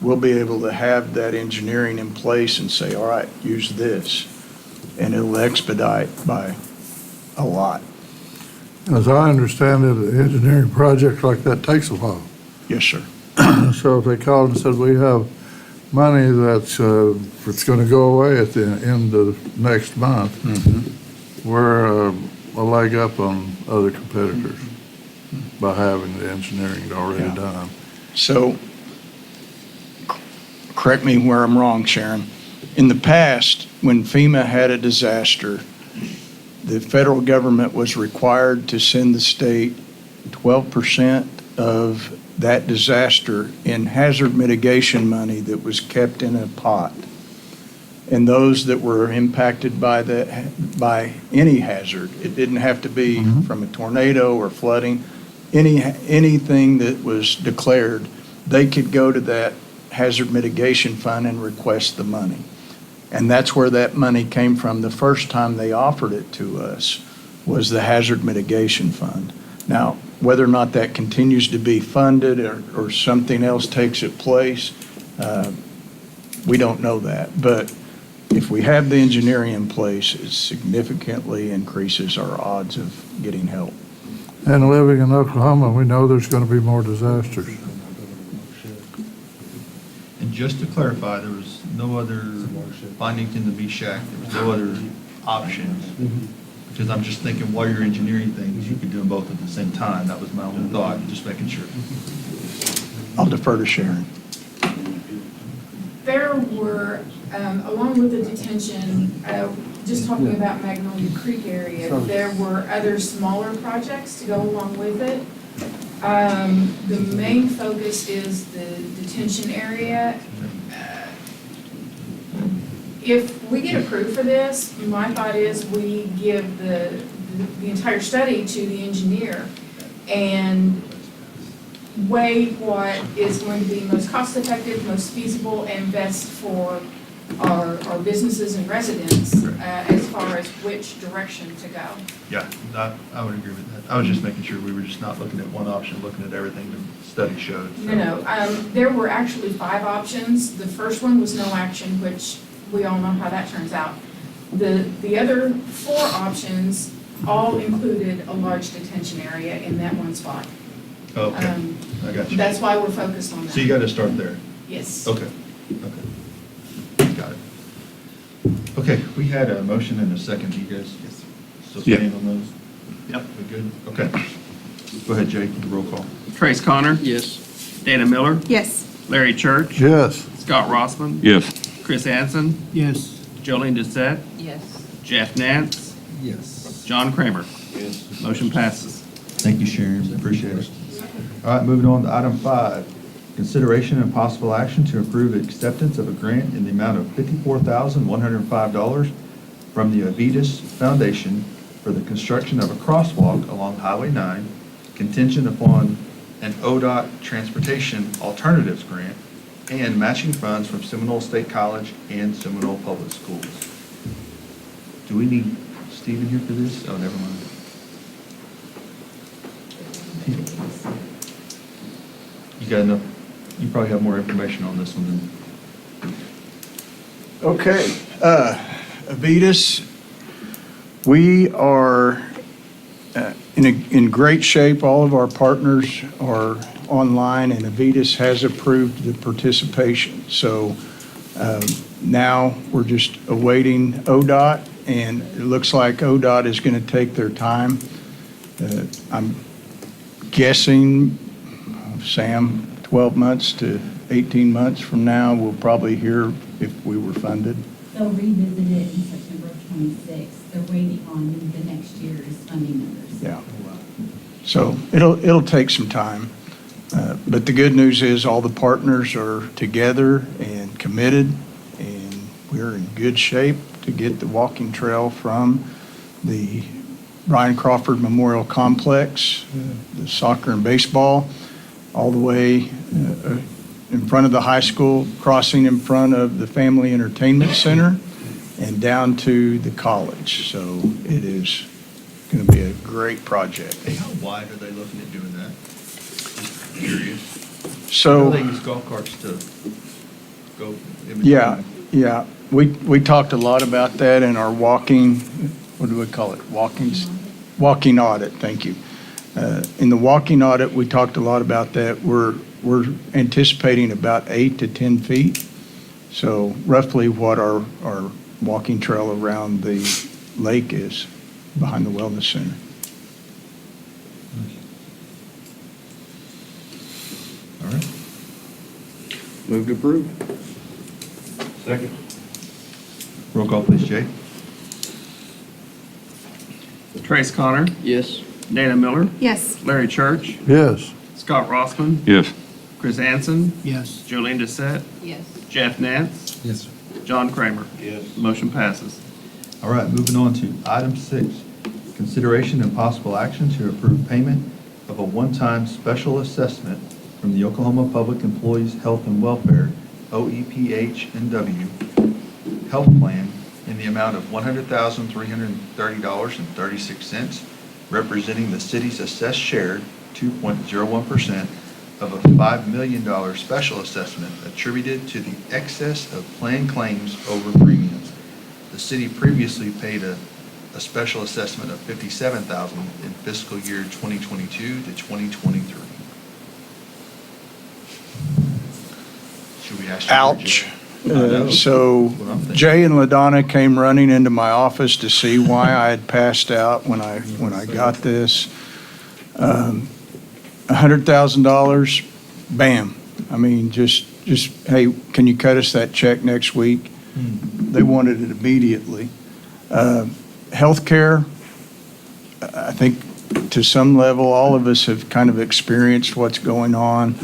C: we'll be able to have that engineering in place and say, all right, use this. And it'll expedite by a lot.
H: As I understand it, an engineering project like that takes a while.
C: Yes, sir.
H: So if they called and said, we have money that's going to go away at the end of next month, we're a leg up on other competitors by having the engineering already
C: Yeah.
H: done.
C: So, correct me where I'm wrong, Sharon. In the past, when FEMA had a disaster, the federal government was required to send the state 12% of that disaster in hazard mitigation money that was kept in a pot. And those that were impacted by any hazard, it didn't have to be from a tornado or flooding, anything that was declared, they could go to that hazard mitigation fund and request the money. And that's where that money came from. The first time they offered it to us was the hazard mitigation fund. Now, whether or not that continues to be funded or something else takes its place, we don't know that. But if we have the engineering in place, it significantly increases our odds of getting help.
H: And living in Oklahoma, we know there's going to be more disasters.
A: And just to clarify, there was no other findings in the VSHAC, there was no other options. Because I'm just thinking while you're engineering things, you could do them both at the same time. That was my only thought, just making sure.
C: I'll defer to Sharon.
N: There were, along with the detention, just talking about Magnolia Creek area, there were other smaller projects to go along with it. The main focus is the detention area. If we get approved for this, my thought is we give the entire study to the engineer and weigh what is going to be most cost-effective, most feasible, and best for our businesses and residents as far as which direction to go.
A: Yeah, I would agree with that. I was just making sure we were just not looking at one option, looking at everything the study showed. so.
N: No, there were actually 5 options. The first one was no action, which we all know how that turns out. The other 4 options all included a large detention area in that one spot.
A: Okay, I got you.
N: That's why we're focused on that.
A: So you got to start there.
N: Yes.
A: Okay, got it. Okay, we had a motion and a second. Do you guys still
L: Yeah.
A: stand on those?
M: Yep.
A: We good? Okay. Go ahead, Jake, roll call.
M: Trace Connor.
D: Yes.
M: Dana Miller.
K: Yes.
M: Larry Church.
H: Yes.
M: Scott Rossman.
L: Yes.
M: Chris Anson.
G: Yes.
M: Jolene Doucette.
E: Yes.
M: Jeff Nance.
F: Yes.
M: John Kramer. Motion passes.
A: Thank you, Sharon, appreciate it. All right, moving on to item 5. Consideration and possible action to approve acceptance of a grant in the amount of $54,105 from the Avitas Foundation for the construction of a crosswalk along Highway 9, contingent upon an ODOT Transportation Alternatives Grant and matching funds from Seminole State College and Seminole Public Schools. Do we need Stephen here for this? Oh, never mind. You got enough, you probably have more information on this one than.
C: Okay, Avitas, we are in great shape. All of our partners are online, and Avitas has approved the participation. So now we're just awaiting ODOT, and it looks like ODOT is going to take their time. I'm guessing, Sam, 12 months to 18 months from now, we'll probably hear if we were funded.
O: They'll revisit it in September of '26. They're waiting on the next year's funding numbers.
C: Yeah. So it'll take some time. But the good news is all the partners are together and committed, and we're in good shape to get the walking trail from the Ryan Crawford Memorial Complex, the soccer and baseball, all the way in front of the high school, crossing in front of the Family Entertainment Center, and down to the college. So it is going to be a great project.
A: Hey, how wide are they looking at doing that? Just curious.
C: So.
A: They use golf carts to go in between.
C: Yeah. We talked a lot about that in our walking, what do we call it? Walking audit, thank you. In the walking audit, we talked a lot about that. We're anticipating about 8 to 10 feet. So roughly what our walking trail around the lake is behind the wellness center.
A: All right.
D: Move to approve.
H: Second.
A: Roll call, please, Jay.
M: Trace Connor,
D: Yes.
M: Dana Miller,
K: Yes.
M: Larry Church,
H: Yes.
M: Scott Rossman,
L: Yes.
M: Chris Anson,
G: Yes.
M: Jolene Doucette,
E: Yes.
M: Jeff Nance,
F: Yes, sir.
M: John Kramer.
H: Yes.
M: Motion passes.
A: All right, moving on to item 6, consideration and possible action to approve payment of a one-time special assessment from the Oklahoma Public Employees Health and Welfare, OEPH&W, health plan in the amount of $100,330.36, representing the city's assessed share, 2.01%, of a $5 million special assessment attributed to the excess of planned claims over premiums. The city previously paid a special assessment of $57,000 in fiscal year 2022 to 2023. Should we ask?
C: Ouch.
A: I know.
C: So
A: That's what I'm thinking.
C: Jay and LaDonna came running into my office to see why I had passed out when I got this. $100,000, bam. I mean, just, hey, can you cut us that check next week? They wanted it immediately. Healthcare, I think to some level, all of us have kind of experienced what's going on.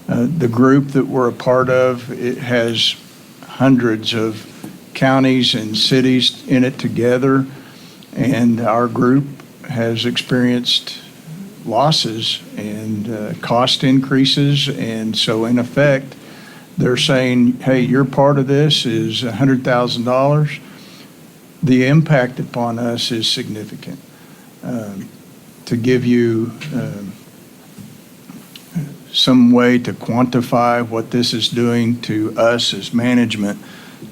C: The group that we're a part of, it has hundreds of counties and cities in it together, and our group has experienced losses and cost increases, and so in effect, they're saying, hey, your part of this is $100,000. The impact upon us is significant. To give you some way to quantify what this is doing to us as management,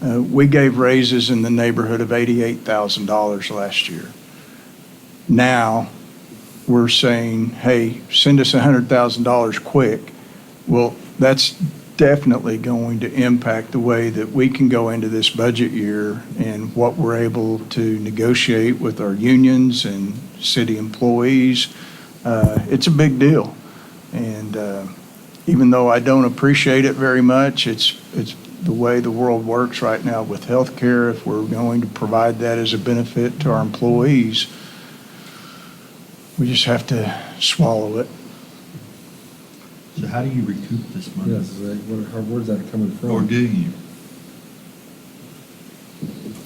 C: we gave raises in the neighborhood of $88,000 last year. Now, we're saying, hey, send us $100,000 quick. Well, that's definitely going to impact the way that we can go into this budget year and what we're able to negotiate with our unions and city employees. It's a big deal. And even though I don't appreciate it very much, it's the way the world works right now with healthcare. If we're going to provide that as a benefit to our employees, we just have to swallow it.
A: So how do you recoup this money?
F: Yes, where's that coming from?
A: Or do you?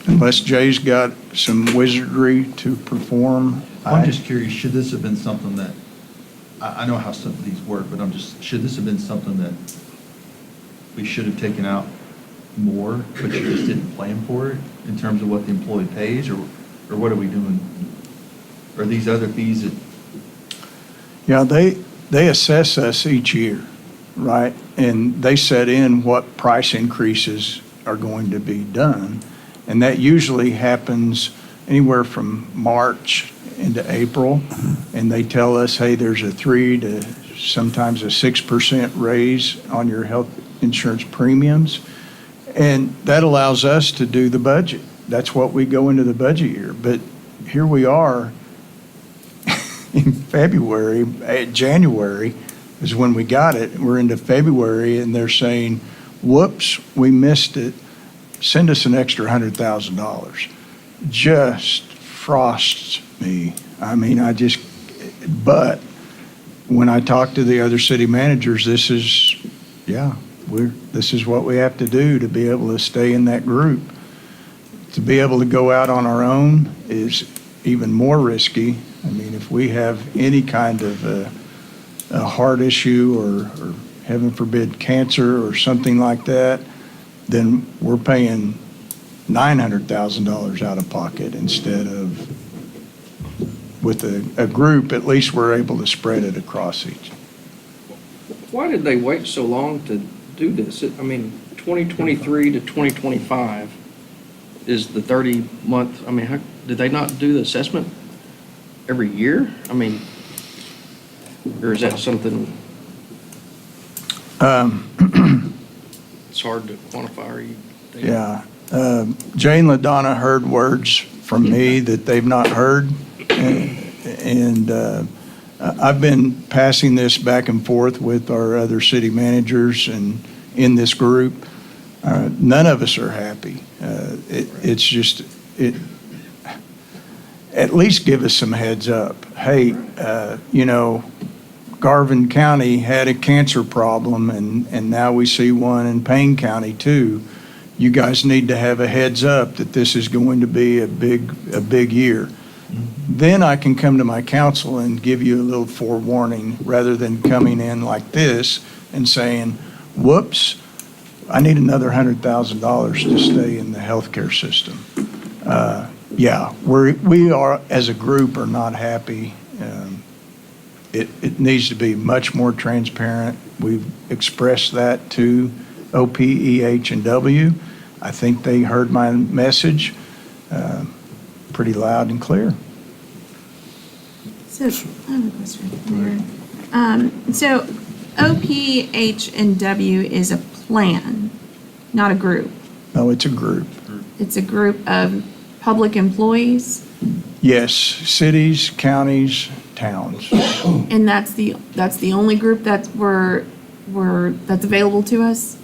C: Unless Jay's got some wizardry to perform.
A: I'm just curious, should this have been something that, I know how some of these work, but should this have been something that we should have taken out more, but you just didn't plan for it in terms of what the employee pays, or or what are we doing? Are these other fees that,
C: Yeah, they assess us each year, right? And they set in what price increases are going to be done. And that usually happens anywhere from March into April. And they tell us, hey, there's a 3 to sometimes a 6% raise on your health insurance premiums. And that allows us to do the budget. That's what we go into the budget year. But here we are in February, January is when we got it. We're into February and they're saying, whoops, we missed it. Send us an extra $100,000. Just frosts me. I mean, but when I talk to the other city managers, this is what we have to do to be able to stay in that group. To be able to go out on our own is even more risky. I mean, if we have any kind of a heart issue or heaven forbid cancer or something like that, then we're paying $900,000 out of pocket instead of with a group, at least we're able to spread it across each.
D: Why did they wait so long to do this? I mean, 2023 to 2025 is the 30-month, I mean, did they not do the assessment every year? I mean, or is that something it's hard to quantify, or you think?
C: Yeah. Jane LaDonna heard words from me that they've not heard. And I've been passing this back and forth with our other city managers and in this group. None of us are happy. It's just, at least give us some heads up. Hey, Garvin County had a cancer problem and now we see one in Payne County too. You guys need to have a heads up that this is going to be a big year. Then I can come to my council and give you a little forewarning rather than coming in like this and saying, whoops, I need another $100,000 to stay in the healthcare system. Yeah, we are, as a group, are not happy. It needs to be much more transparent. We've expressed that to OPEH&W. I think they heard my message pretty loud and clear.
K: So, I have a question, Mayor. So OPH&W is a plan, not a group.
C: No, it's a group.
K: It's a group of public employees,
C: Yes, cities, counties, towns.
K: and that's the only group that's that's available to us?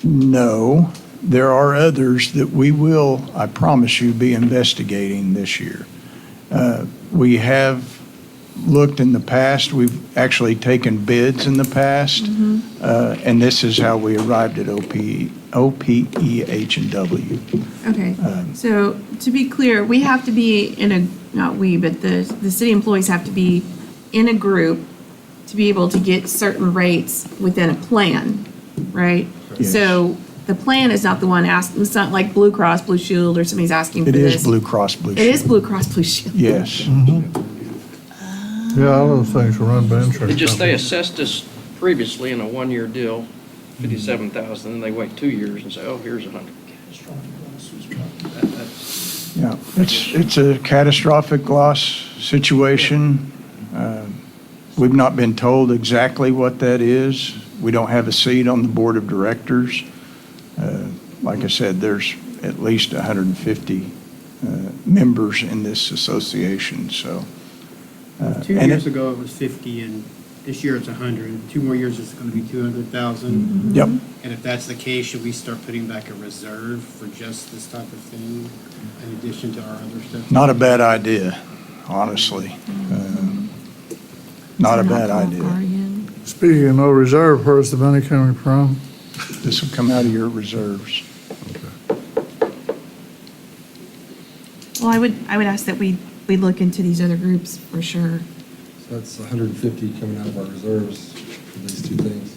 C: No, there are others that we will, I promise you, be investigating this year. We have looked in the past, we've actually taken bids in the past, and this is how we arrived at OPEH&W.
K: Okay, so to be clear, we have to be not we, but the city employees have to be in a group to be able to get certain rates within a plan, right?
C: Yes.
K: So the plan is not the one asking, it's not like Blue Cross Blue Shield or somebody's asking for
C: It
K: this.
C: is Blue Cross Blue
K: It
C: Shield.
K: is Blue Cross Blue Shield.
C: Yes.
H: Yeah, all those things are run by insurance
D: They
H: companies.
D: assessed us previously in a one-year deal, 57,000, and they wait 2 years and say, oh, here's 100.
C: Yeah, it's a catastrophic loss situation. We've not been told exactly what that is. We don't have a seat on the board of directors. Like I said, there's at least 150 members in this association, so.
G: 2
C: and
G: years ago, it was 50, and this year it's 100. 2 more years, it's going to be 200,000.
C: Yep.
G: And if that's the case, should we start putting back a reserve for just this type of thing, in addition to our other stuff?
C: Not a bad idea, honestly. Not a bad idea.
H: Speaking of no reserve, where's the money coming from?
C: This will come out of your reserves.
K: Well, I would ask that we look into these other groups for sure.
I: So that's 150 coming out of our reserves for these two things.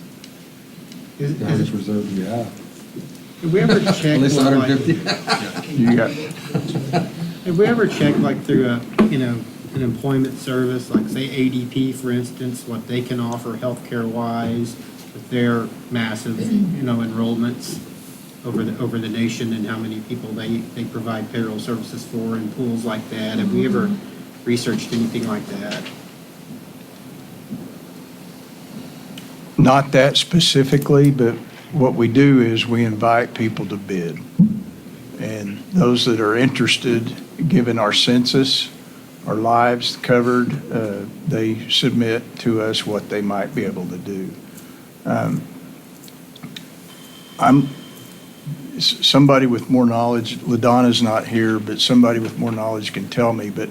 I: How much reserve do we have?
G: Did we ever check?
I: At least
G: what, like,
I: 150?
C: You got,
G: Have we ever checked like through an employment service, like say ADP, for instance, what they can offer healthcare wise with their massive, enrollments over the nation and how many people they provide payroll services for and pools like that? Have we ever researched anything like that?
C: Not that specifically, but what we do is we invite people to bid. And those that are interested, given our census, our lives covered, they submit to us what they might be able to do. Somebody with more knowledge, LaDonna's not here, but somebody with more knowledge can tell me, but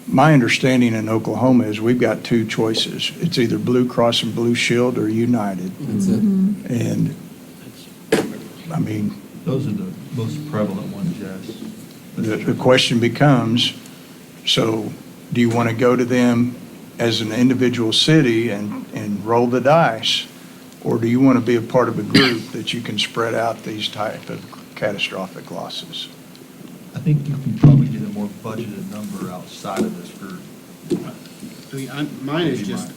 C: my understanding in Oklahoma is we've got two choices. It's either Blue Cross and Blue Shield or United.
I: That's it.
C: And, I mean,
A: Those are the most prevalent ones, yes.
C: the question becomes, so do you want to go to them as an individual city and roll the dice? Or do you want to be a part of a group that you can spread out these type of catastrophic losses?
A: I think you can probably get a more budgeted number outside of this group.
G: I mean, mine is just,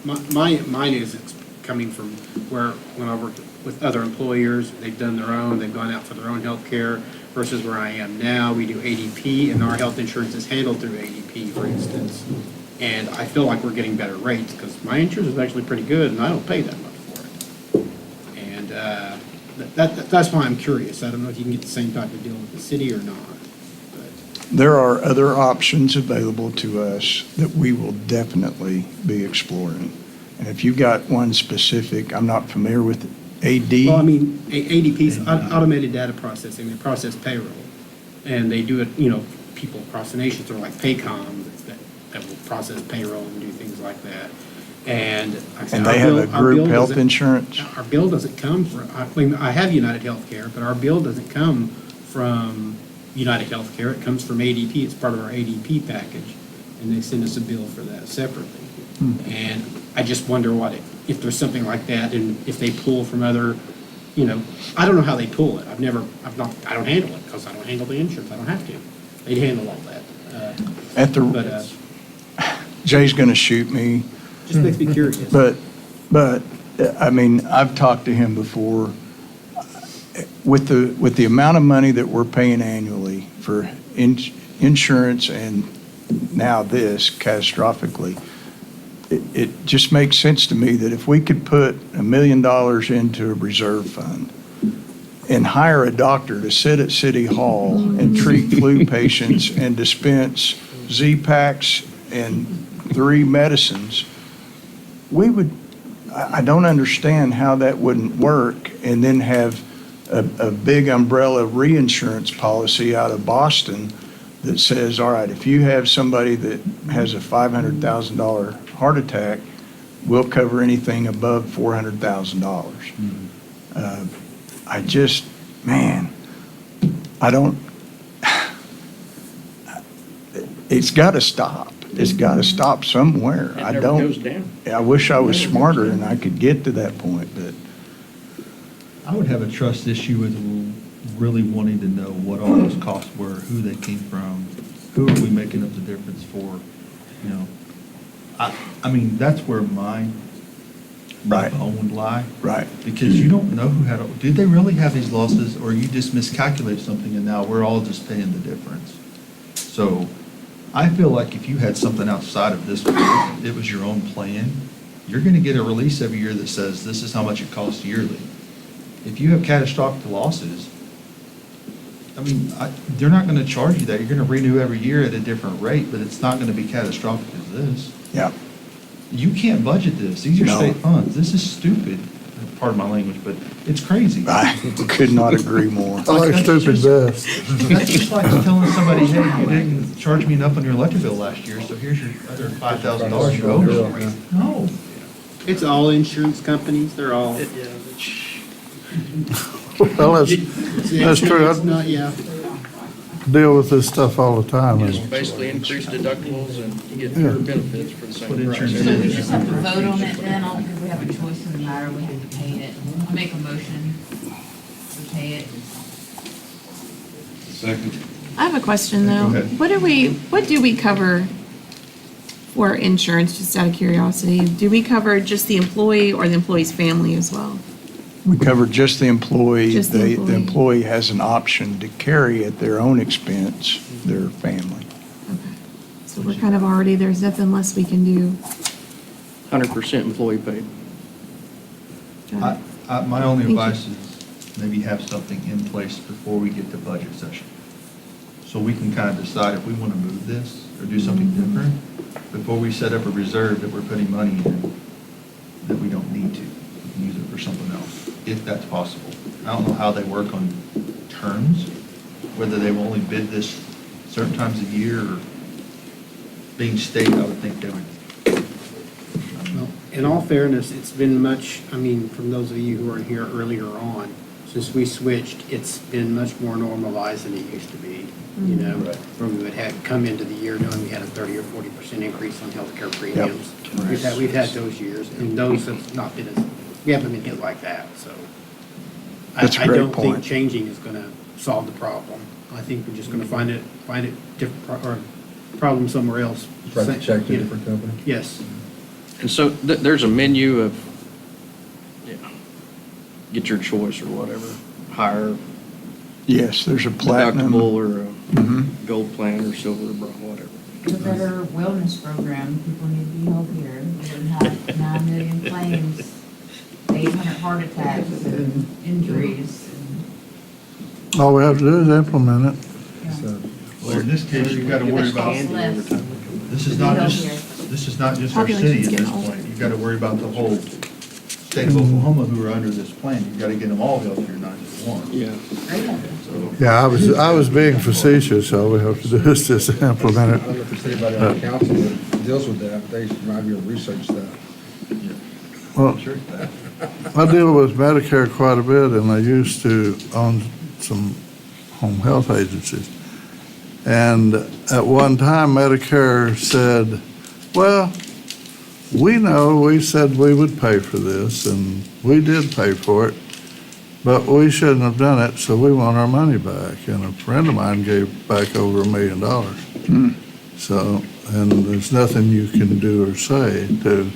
G: mine is coming from when I worked with other employers, they've done their own, they've gone out for their own health care, versus where I am now, we do ADP, and our health insurance is handled through ADP, for instance. And I feel like we're getting better rates, because my insurance is actually pretty good, and I don't pay that much for it. And that's why I'm curious. I don't know if you can get the same type of deal with the city or not.
C: There are other options available to us that we will definitely be exploring. And if you've got one specific, I'm not familiar with AD.
G: Well, I mean, ADP's automated data processing, they process payroll, and they do it, people across the nation, sort of like Paycom, that will process payroll and do things like that. And like I said,
C: And they have a group health insurance?
G: Our bill doesn't come from, I have United Healthcare, but our bill doesn't come from United Healthcare, it comes from ADP, it's part of our ADP package, and they send us a bill for that separately. And I just wonder if there's something like that, and if they pull from other, I don't know how they pull it. I don't handle it, because I don't handle the insurance, I don't have to. They handle all that.
C: Jay's gonna shoot me.
G: Just makes me curious.
C: But, I mean, I've talked to him before. With the amount of money that we're paying annually for insurance and now this catastrophically, it just makes sense to me that if we could put $1 million into a reserve fund and hire a doctor to sit at City Hall and treat flu patients and dispense Z-Packs and 3 medicines, I don't understand how that wouldn't work, and then have a big umbrella reinsurance policy out of Boston that says, all right, if you have somebody that has a $500,000 heart attack, we'll cover anything above $400,000. It's got to stop. It's got to stop somewhere.
D: It never goes down.
C: I wish I was smarter and I could get to that point, but.
A: I would have a trust issue with really wanting to know what all those costs were, who they came from, who are we making up the difference for, I mean, that's where my bone would lie.
C: Right.
A: Because you don't know did they really have these losses, or you just miscalculated something and now we're all just paying the difference? So I feel like if you had something outside of this, it was your own plan, you're going to get a release every year that says this is how much it costs yearly. If you have catastrophic losses, I mean, they're not going to charge you that. You're going to renew every year at a different rate, but it's not going to be catastrophic as this.
C: Yeah.
A: You can't budget this. These are
C: No.
A: state funds. This is stupid. Pardon my language, but it's crazy.
C: I could not agree more.
H: I like stupid best.
A: That's just like telling somebody, hey, you didn't charge me enough on your electric bill last year, so here's your other $5,000 you owe me. No.
G: It's all insurance companies, they're all.
H: Well, that's true.
G: It's not, yeah.
H: I deal with this stuff all the time.
D: Just basically increase deductibles and you get better benefits for the same price.
E: So we just have to vote on it then, I don't think we have a choice in the matter, we have to pay it. I make a motion, we pay it.
L: Second.
K: I have a question though.
A: Go ahead.
K: What do we cover for insurance, just out of curiosity? Do we cover just the employee or the employee's family as well?
C: We cover just the employee.
K: Just the
C: The
K: employee.
C: employee has an option to carry at their own expense their family.
K: Okay. So we're kind of already, there's nothing less we can do.
D: 100% employee paid.
K: Got it.
A: My only
K: Thank you.
A: advice is maybe have something in place before we get to budget session. So we can kind of decide if we want to move this or do something different before we set up a reserve that we're putting money in that we don't need to. We can use it for something else, if that's possible. I don't know how they work on terms, whether they will only bid this certain times a year or being state, I would think they would.
G: Well, in all fairness, it's been much, I mean, from those of you who were here earlier on, since we switched, it's been much more normalized than it used to be, you know?
A: Right.
G: Where we would have come into the year knowing we had a 30 or 40% increase on healthcare premiums. We've had those years, and those have not been as, we haven't been hit like that, so.
C: That's a
G: I
C: great
G: don't think
C: point.
G: changing is gonna solve the problem. I think we're just gonna find it different, or problem somewhere else.
F: Write the check to a different company.
G: Yes.
D: And so there's a menu of, get your choice or whatever, higher
C: Yes, there's a platinum.
D: deductible or a
C: Mhm.
D: gold plan or silver or bronze, whatever.
E: A better wellness program, people need to be healthier. We wouldn't have 9 million claims, 800 heart attacks and injuries.
H: All we have to do is implement it.
A: Well, in this case, you've got to worry about,
E: Costs less.
A: this is not just our city at this point. You've got to worry about the whole state of Oklahoma who are under this plan. You've got to get them all healthier, not just one.
D: Yeah.
E: Great idea.
A: So,
H: Yeah, I was being facetious. All we have to do is just implement
I: I
H: it.
I: don't know if there's anybody on the council that deals with that, but they might be able to research that.
H: Well,
A: I'm sure it's that.
H: I deal with Medicare quite a bit, and I used to own some home health agencies. And at one time, Medicare said, well, we said we would pay for this, and we did pay for it, but we shouldn't have done it, so we want our money back. And a friend of mine gave back over $1 million. So, and there's nothing you can do or say to,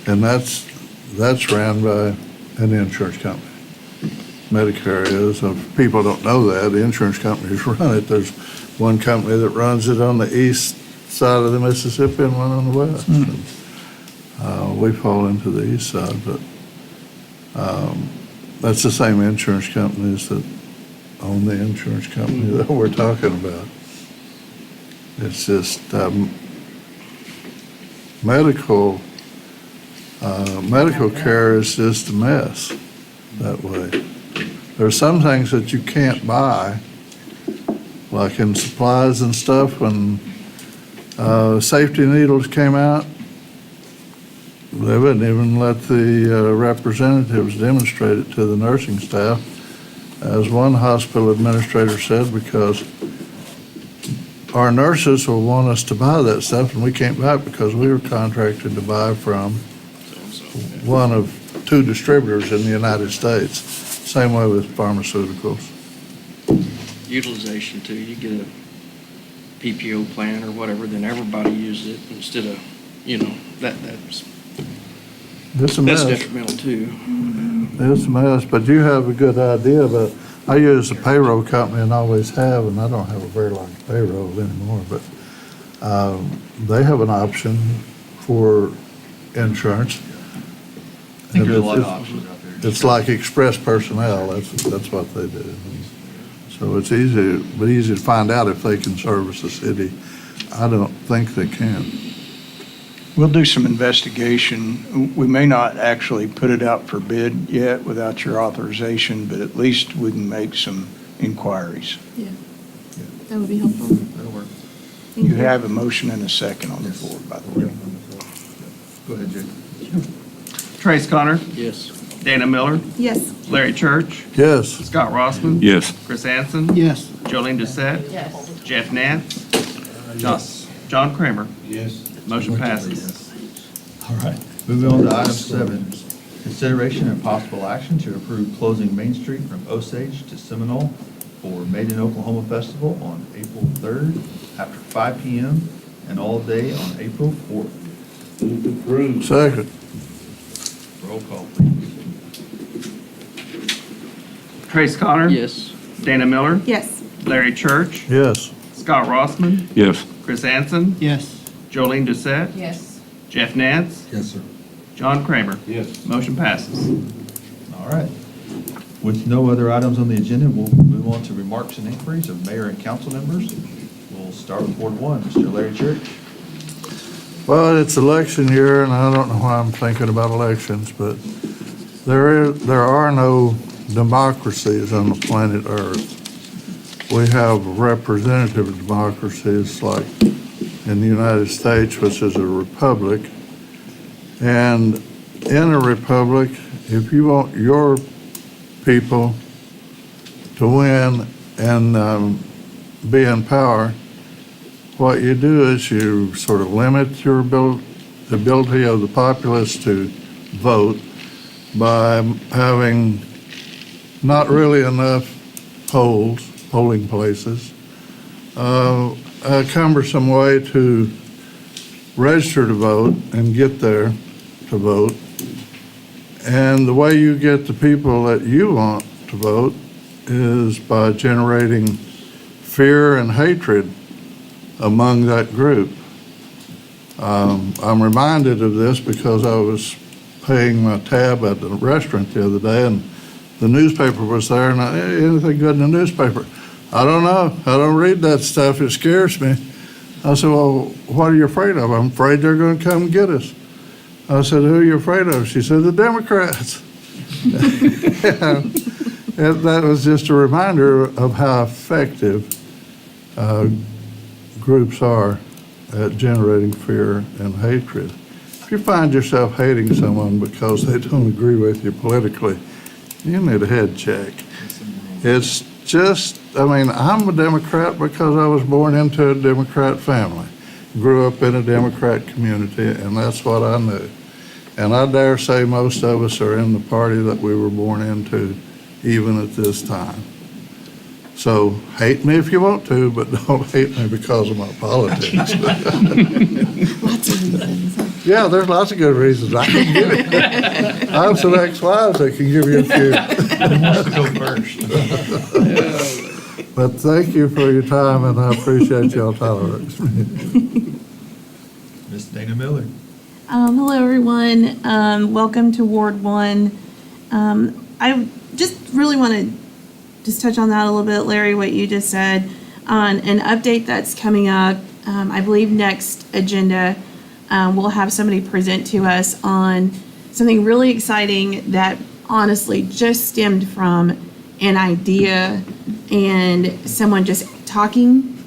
H: and that's ran by an insurance company. Medicare is, if people don't know that, the insurance companies run it. There's one company that runs it on the east side of the Mississippi and one on the west. We fall into the east side, but that's the same insurance companies that own the insurance company that we're talking about. It's just medical care is just a mess that way. There are some things that you can't buy, like in supplies and stuff. When safety needles came out, they wouldn't even let the representatives demonstrate it to the nursing staff. As one hospital administrator said, because our nurses will want us to buy that stuff, and we can't buy it because we were contracted to buy from one of 2 distributors in the United States. Same way with pharmaceuticals.
D: Utilization too, you get a PPO plan or whatever, then everybody uses it instead of, that's
H: It's a mess.
D: detrimental too.
H: It's a mess, but you have a good idea. But I use a payroll company and always have, and I don't have a very large payroll anymore, but they have an option for insurance.
A: I think there's a lot of options out there.
H: It's like Express Personnel, that's what they do. So it's easy to find out if they can service the city. I don't think they can.
C: We'll do some investigation. We may not actually put it out for bid yet without your authorization, but at least we can make some inquiries.
K: Yeah. That would be helpful.
A: That'll work.
K: Thank
C: You have a motion and a second on the floor, by the way.
A: Go ahead, Jake.
M: Trace Connor,
D: Yes.
M: Dana Miller,
K: Yes.
M: Larry Church,
H: Yes.
M: Scott Rossman.
L: Yes.
M: Chris Anson.
G: Yes.
M: Jolene Doucette.
E: Yes.
M: Jeff Nance. John Kramer.
F: Yes.
M: Motion passes.
A: All right. Moving on to item 7, consideration and possible action to approve closing Main Street from Osage to Seminole for Made in Oklahoma Festival on April 3rd after 5 p.m. and all day on April 4th.
H: Second.
A: Roll call, please.
M: Trace Connor.
D: Yes.
M: Dana Miller.
K: Yes.
M: Larry Church.
H: Yes.
M: Scott Rossman.
L: Yes.
M: Chris Anson.
G: Yes.
M: Jolene Doucette.
N: Yes.
M: Jeff Nance.
I: Yes, sir.
M: John Kramer.
H: Yes.
M: Motion passes.
A: All right. With no other items on the agenda, we'll move on to remarks and inquiries of mayor and council members. We'll start with Ward 1, Mr. Larry Church.
H: Well, it's election year, and I don't know why I'm thinking about elections, but there are no democracies on the planet Earth. We have representative democracies like in the United States, which is a republic. And in a republic, if you want your people to win and be in power, what you do is you sort of limit your the ability of the populace to vote by having not really enough polling places, a cumbersome way to register to vote and get there to vote. And the way you get the people that you want to vote is by generating fear and hatred among that group. I'm reminded of this because I was paying my tab at the restaurant the other day, and the newspaper was there, and anything good in the newspaper? I don't know. I don't read that stuff. It scares me. I said, well, what are you afraid of? I'm afraid they're going to come get us. I said, who are you afraid of? She said, the Democrats. And that was just a reminder of how effective groups are at generating fear and hatred. If you find yourself hating someone because they don't agree with you politically, you need a head check. It's just, I mean, I'm a Democrat because I was born into a Democrat family, grew up in a Democrat community, and that's what I knew. And I dare say most of us are in the party that we were born into, even at this time. So hate me if you want to, but don't hate me because of my politics.
K: Lots of reasons.
H: Yeah, there's lots of good reasons. I can give it. I have some ex-wives that can give you a few.
A: Who wants to go first?
H: But thank you for your time, and I appreciate y'all tolerance.
A: Ms. Dana Miller.
K: Hello, everyone. Welcome to Ward 1. I just really want to just touch on that a little bit, Larry, what you just said, on an update that's coming up. I believe next agenda, we'll have somebody present to us on something really exciting that honestly just stemmed from an idea and someone just talking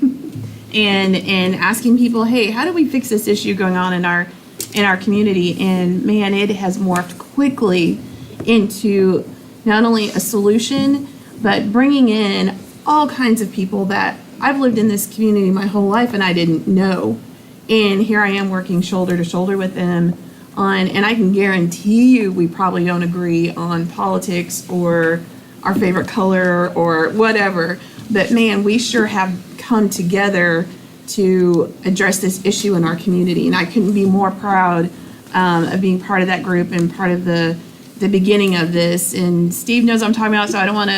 K: and asking people, hey, how do we fix this issue going on in our community? And man, it has morphed quickly into not only a solution, but bringing in all kinds of people that I've lived in this community my whole life and I didn't know. And here I am working shoulder to shoulder with them on, and I can guarantee you we probably don't agree on politics or our favorite color or whatever. But man, we sure have come together to address this issue in our community. And I couldn't be more proud of being part of that group and part of the beginning of this. And Steve knows what I'm talking about, so I don't want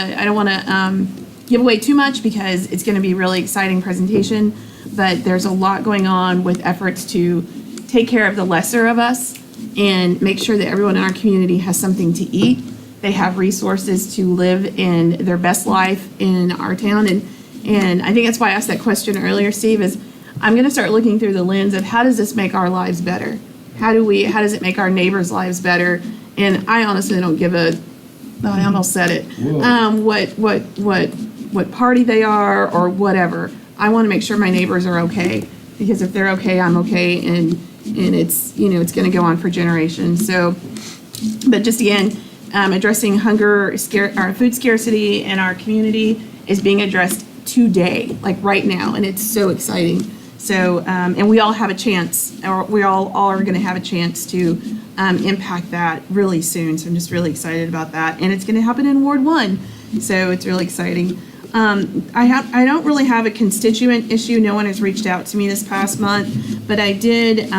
K: to give away too much because it's going to be a really exciting presentation. But there's a lot going on with efforts to take care of the lesser of us and make sure that everyone in our community has something to eat. They have resources to live in their best life in our town. And I think that's why I asked that question earlier, Steve, is I'm going to start looking through the lens of how does this make our lives better? How does it make our neighbors' lives better? And I honestly don't give I almost said it, what party they are or whatever. I want to make sure my neighbors are okay, because if they're okay, I'm okay, and it's, it's going to go on for generations. So, but just again, addressing hunger, our food scarcity in our community is being addressed today, like right now, and it's so exciting. So, and we all have a chance, or we all are going to have a chance to impact that really soon. So I'm just really excited about that, and it's going to happen in Ward 1. So it's really exciting. I don't really have a constituent issue. No one has reached out to me this past month, but I did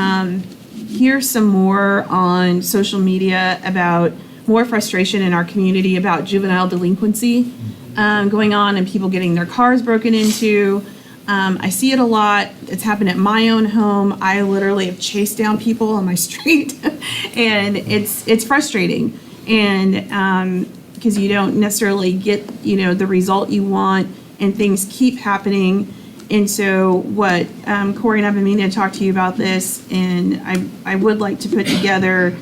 K: hear some more on social media about more frustration in our community about juvenile delinquency going on and people getting their cars broken into. I see it a lot. It's happened at my own home. I literally have chased down people on my street, and it's frustrating. And because you don't necessarily get, the result you want, and things keep happening. And so what, Corey, and I've been meaning to talk to you about this, and I would like to put together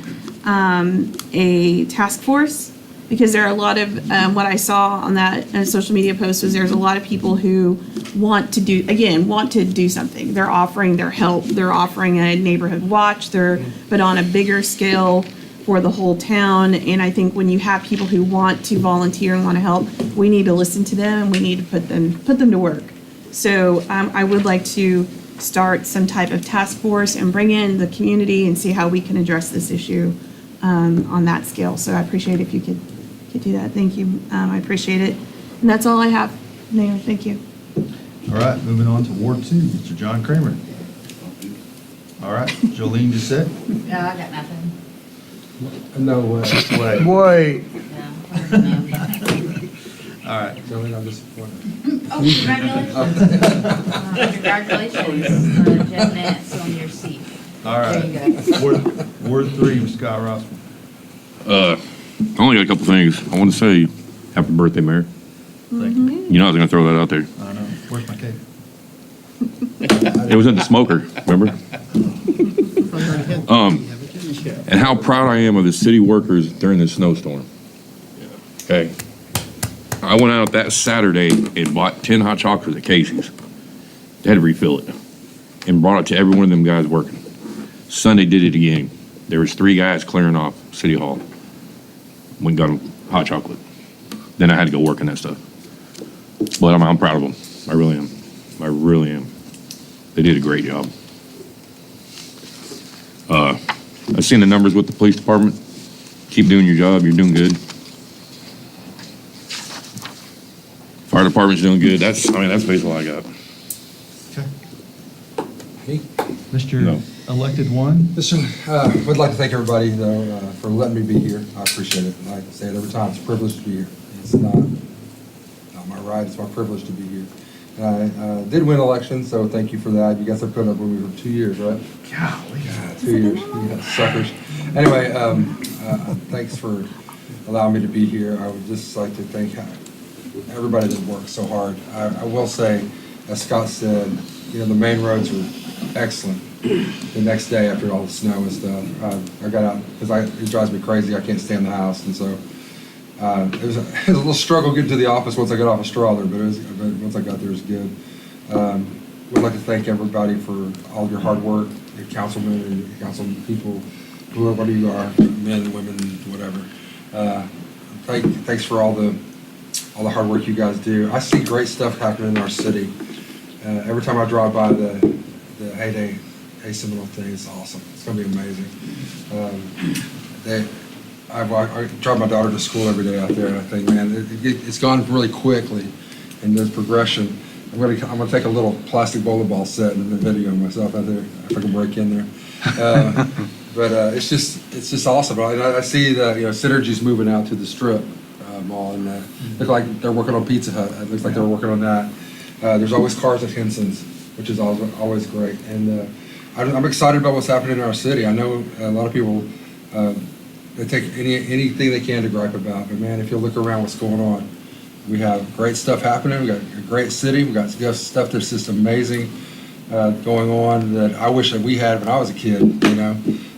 K: a task force, because there are a lot of, what I saw on that social media post was there's a lot of people who want to do something. They're offering their help. They're offering a neighborhood watch. But on a bigger scale for the whole town. And I think when you have people who want to volunteer and want to help, we need to listen to them, and we need to put them to work. So I would like to start some type of task force and bring in the community and see how we can address this issue on that scale. So I appreciate if you could do that. Thank you. I appreciate it. And that's all I have. Mayor, thank you.
A: All right, moving on to Ward 2, Mr. John Kramer. All right, Jolene Doucette.
E: No, I got nothing.
I: No way.
C: Wait,
A: All right,
I: Jolene, I'm disappointed.
E: Oh, congratulations. Congratulations, 10 minutes on your seat.
A: all right.
E: There you go.
A: Ward 3, Scott Rossman.
L: I only got a couple things. I want to say happy birthday, Mayor.
A: Thank you.
L: You know I was going to throw that out there.
A: I know. Where's my cake?
L: It was in the smoker, remember? And how proud I am of the city workers during the snowstorm. Okay. I went out that Saturday and bought 10 hot chocolates at Casey's. They had to refill it and brought it to every one of them guys working. Sunday did it again. There was 3 guys clearing off City Hall. Went and got them hot chocolate. Then I had to go work on that stuff. But I'm proud of them. I really am. I really am. They did a great job. I've seen the numbers with the police department. Keep doing your job. You're doing good. Fire department's doing good. That's basically all I got.
A: Okay.
I: Me?
A: Mr.
L: No.
A: Elected One.
I: Listen, would like to thank everybody, though, for letting me be here. I appreciate it. Like I say it every time, it's a privilege to be here. It's not my right, it's my privilege to be here. I did win elections, so thank you for that. You guys have put up with me for 2 years, right?
A: Golly.
I: Yeah, 2 years. You guys suckers. Anyway, thanks for allowing me to be here. I would just like to thank everybody that worked so hard. I will say, as Scott said, the main roads were excellent. The next day after all the snow and stuff, I got out because it drives me crazy. I can't stay in the house, and so it was a little struggle getting to the office once I got off of Strother, but once I got there, it was good. Would like to thank everybody for all your hard work, your councilmen and council people, whoever you are, men, women, whatever. Thanks for all the hard work you guys do. I see great stuff happening in our city. Every time I drive by the heyday Seminole thing, it's awesome. It's going to be amazing. I drive my daughter to school every day out there, and I think, man, it's gone really quickly, and there's progression. I'm gonna take a little plastic bowling ball set and then video myself out there if I can break in there. But it's just awesome. I see that Synergy's moving out to the Strip mall, and look like they're working on Pizza Hut. It looks like they're working on that. There's always cars at Henson's, which is always great. And I'm excited about what's happening in our city. I know a lot of people, they take anything they can to gripe about. But man, if you look around what's going on, we have great stuff happening. We got a great city. We got stuff that's just amazing going on that I wish that we had when I was a kid,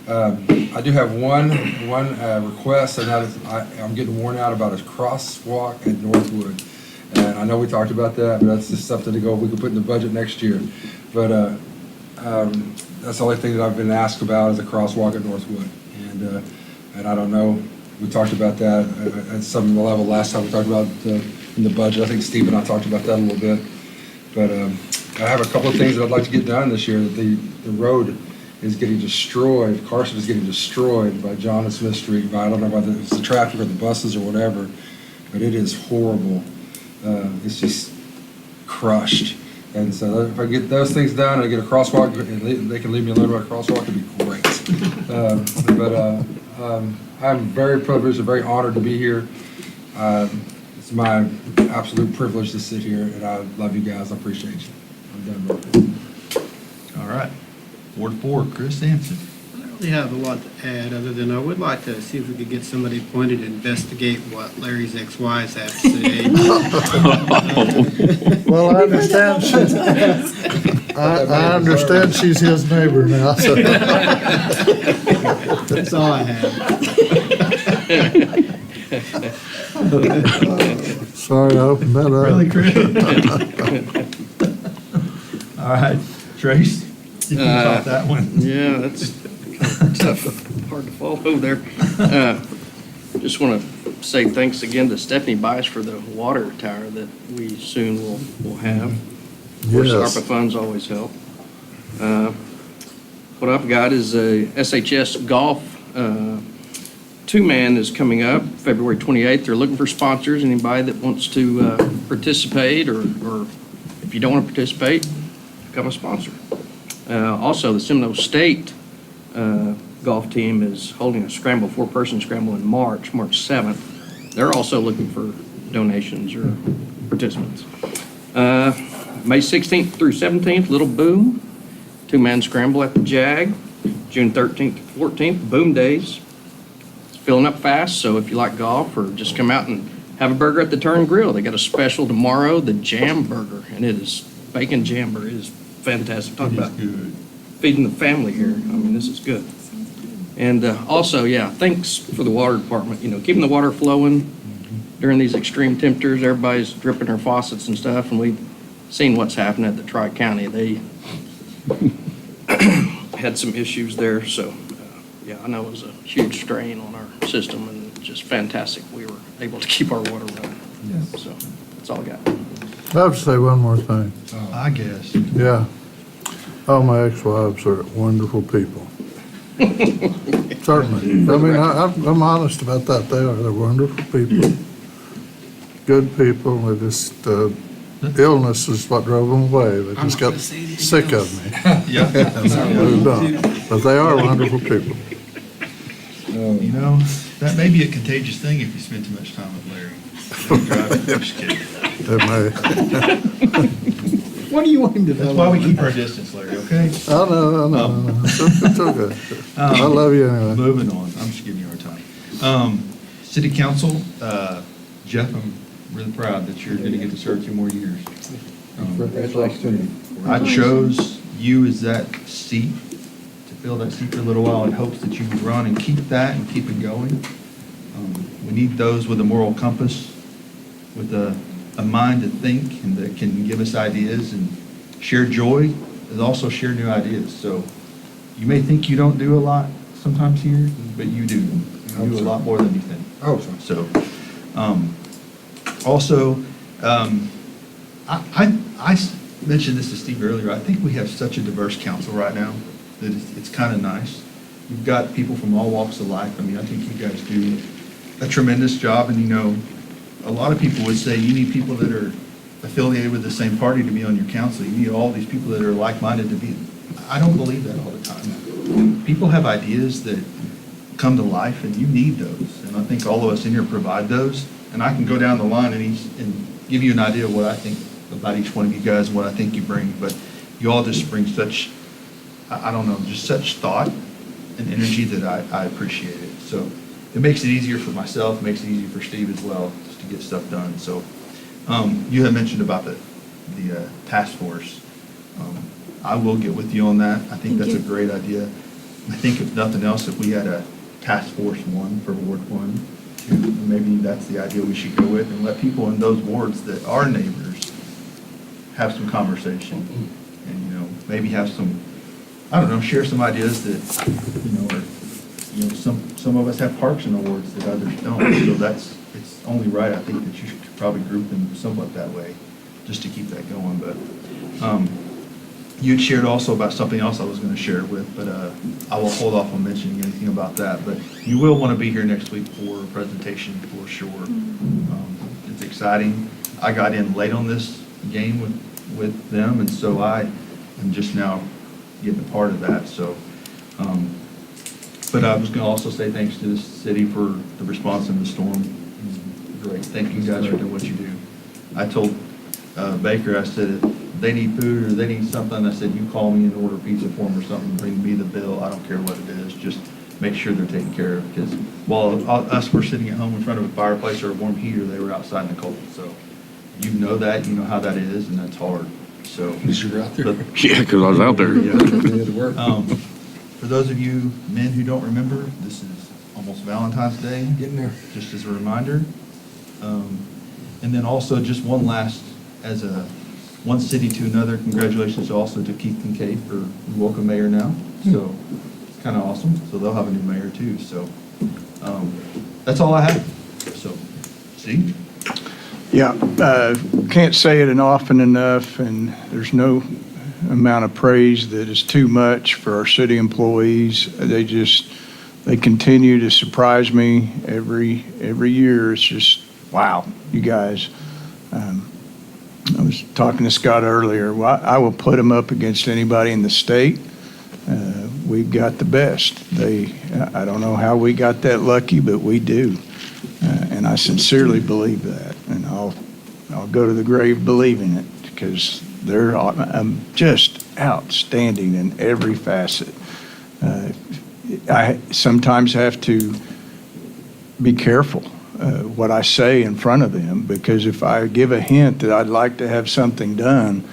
I: I do have one request, and that is I'm getting worn out about a crosswalk at Northwood. And I know we talked about that, but that's just something we could put in the budget next year. But that's the only thing that I've been asked about is a crosswalk at Northwood. And I don't know, we talked about that at some level last time we talked about in the budget. I think Steve and I talked about that a little bit. But I have a couple of things that I'd like to get done this year. The road is getting destroyed. Carson is getting destroyed by John and Smith Street. I don't know whether it's the traffic or the buses or whatever, but it is horrible. It's just crushed. And so if I get those things done, I get a crosswalk, and they can leave me alone about a crosswalk, it'd be great. I'm very privileged and very honored to be here. It's my absolute privilege to sit here, and I love you guys. I appreciate you. I'm done, bro.
A: All right. Ward 4, Chris Sampson.
G: I don't really have a lot to add, other than I would like to see if we could get somebody appointed to investigate what Larry's ex-wives have to say.
H: Well, I understand she's, I understand she's his neighbor now, so.
G: That's all I have.
H: Sorry, I opened that up.
A: Really, Chris? All right, Trace, you can top that one.
D: Yeah, that's tough, hard to follow there. Just want to say thanks again to Stephanie Bice for the water tower that we soon will have. Of course,
H: Yes.
D: ARPA funds always help. What I've got is a SHS golf two-man is coming up February 28th. They're looking for sponsors, anybody that wants to participate, or if you don't want to participate, become a sponsor. Also, the Seminole State golf team is holding a scramble, four-person scramble in March 7th. They're also looking for donations or participants. May 16th through 17th, Little Boom, two-man scramble at the Jag. June 13th to 14th, Boom Days. It's filling up fast, so if you like golf or just come out and have a burger at the Turn Grill, they got a special tomorrow, the Jam Burger, and it is bacon jam burger. It is fantastic. Talk about feeding the family here. I mean, this is good. And also, yeah, thanks for the water department, keeping the water flowing during these extreme temperatures. Everybody's dripping their faucets and stuff, and we've seen what's happened at the Tri-County. They had some issues there, so, yeah, I know it was a huge strain on our system, and just fantastic. We were able to keep our water running. So, that's all I got.
H: I have to say one more thing.
A: I guess.
H: Yeah. All my ex-wives are wonderful people. Certainly. I mean, I'm honest about that. They're wonderful people. Good people. They just, illness is what drove them away. They just got sick of me.
A: Yeah.
H: And moved on. But they are wonderful people.
A: That may be a contagious thing if you spend too much time with Larry. Just kidding.
H: They may.
G: What do you want him to know?
A: That's why we keep our distance, Larry, okay?
H: I know. It's okay. I love you anyway.
A: Moving on, I'm just giving you our time. City Council, Jeff, I'm really proud that you're going to get to serve 2 more years. I chose you as that seat, to fill that seat for a little while in hopes that you would run and keep that and keep it going. We need those with a moral compass, with a mind to think, and that can give us ideas and share joy, and also share new ideas. So you may think you don't do a lot sometimes here, but you do. You do a lot more than you think.
I: Oh,
A: So, also, I mentioned this to Steve earlier. I think we have such a diverse council right now that it's kind of nice. You've got people from all walks of life. I mean, I think you guys do a tremendous job, and a lot of people would say you need people that are affiliated with the same party to be on your council. You need all these people that are like-minded to be. I don't believe that all the time. People have ideas that come to life, and you need those. And I think all of us in here provide those. And I can go down the line and give you an idea of what I think about each one of you guys and what I think you bring. But you all just bring such, I don't know, just such thought and energy that I appreciate it. So it makes it easier for myself, it makes it easier for Steve as well, just to get stuff done. So you had mentioned about the task force. I will get with you on that. I think that's a great idea. I think if nothing else, if we had a task force 1 for Ward 1, maybe that's the idea we should go with, and let people in those wards that are neighbors have some conversation, and maybe have some, I don't know, share some ideas that some of us have parks in the wards that others don't. So it's only right, I think, that you should probably group them somewhat that way, just to keep that going. But you had shared also about something else I was going to share with, but I will hold off on mentioning anything about that. But you will want to be here next week for a presentation for sure. It's exciting. I got in late on this game with them, and so I am just now getting a part of that, so. But I was gonna also say thanks to the city for the response in the storm. Great, thank you guys for doing what you do. I told Baker, I said, if they need food or they need something, I said, you call me and order pizza for them or something, bring me the bill, I don't care what it is, just make sure they're taken care of, because while us were sitting at home in front of a fireplace or a warm heater, they were outside in the cold, so you know that, you know how that is, and that's hard, so.
F: At least you were out there.
L: Yeah, because I was out there.
F: You had to work.
A: For those of you men who don't remember, this is almost Valentine's Day.
F: Getting there.
A: Just as a reminder. And then also just one last, as a one city to another, congratulations also to Keith Kincaid for local mayor now. So it's kind of awesome. So they'll have a new mayor too. So that's all I have. So, see?
C: Yeah, can't say it often enough, and there's no amount of praise that is too much for our city employees. They continue to surprise me every year. It's just, wow, you guys. I was talking to Scott earlier. Well, I will put them up against anybody in the state. We've got the best. I don't know how we got that lucky, but we do. And I sincerely believe that. And I'll go to the grave believing it, because they're just outstanding in every facet. I sometimes have to be careful what I say in front of them, because if I give a hint that I'd like to have something done,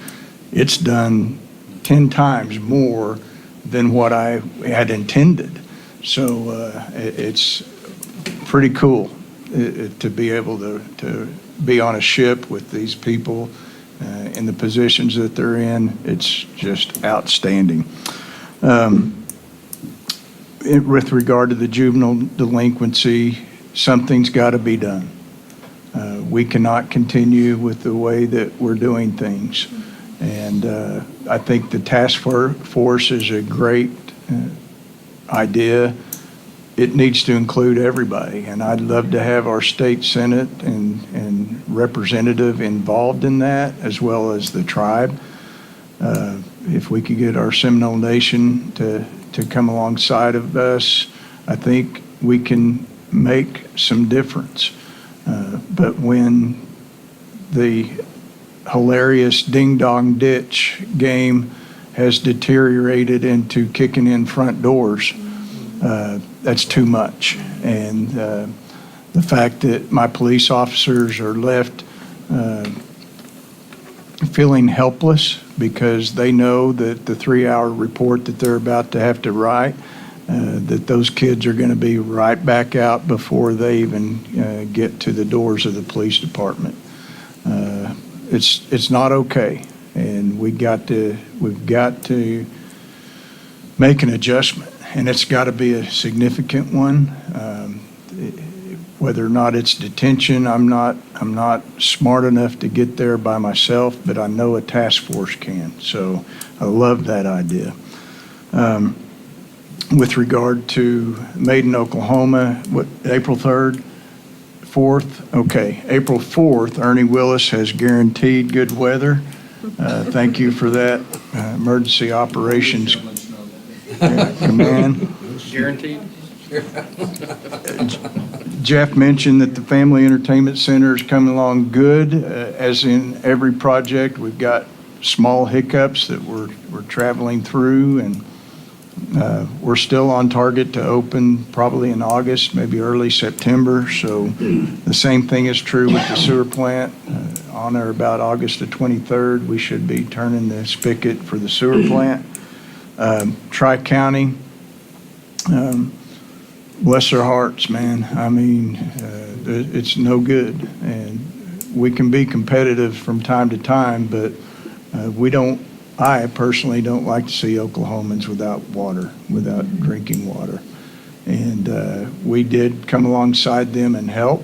C: it's done 10 times more than what I had intended. So it's pretty cool to be able to be on a ship with these people in the positions that they're in. It's just outstanding. With regard to the juvenile delinquency, something's got to be done. We cannot continue with the way that we're doing things. And I think the task force is a great idea. It needs to include everybody, and I'd love to have our state senate and representative involved in that, as well as the tribe. If we could get our Seminole Nation to come alongside of us, I think we can make some difference. But when the hilarious ding-dong ditch game has deteriorated into kicking in front doors, that's too much. And the fact that my police officers are left feeling helpless because they know that the 3-hour report that they're about to have to write, that those kids are going to be right back out before they even get to the doors of the police department. It's not okay, and we've got to make an adjustment, and it's got to be a significant one. Whether or not it's detention, I'm not smart enough to get there by myself, but I know a task force can. So I love that idea. With regard to Maiden, Oklahoma, April 3rd, 4th? Okay, April 4th, Ernie Willis has guaranteed good weather. Thank you for that, Emergency Operations Command.
D: Guaranteed?
C: Jeff mentioned that the Family Entertainment Center is coming along good. As in every project, we've got small hiccups that we're traveling through, and we're still on target to open probably in August, maybe early September. So the same thing is true with the sewer plant. On or about August the 23rd, we should be turning the spigot for the sewer plant. Tri-County, bless their hearts, man. I mean, it's no good. And we can be competitive from time to time, but I personally don't like to see Oklahomans without water, without drinking water. And we did come alongside them and help.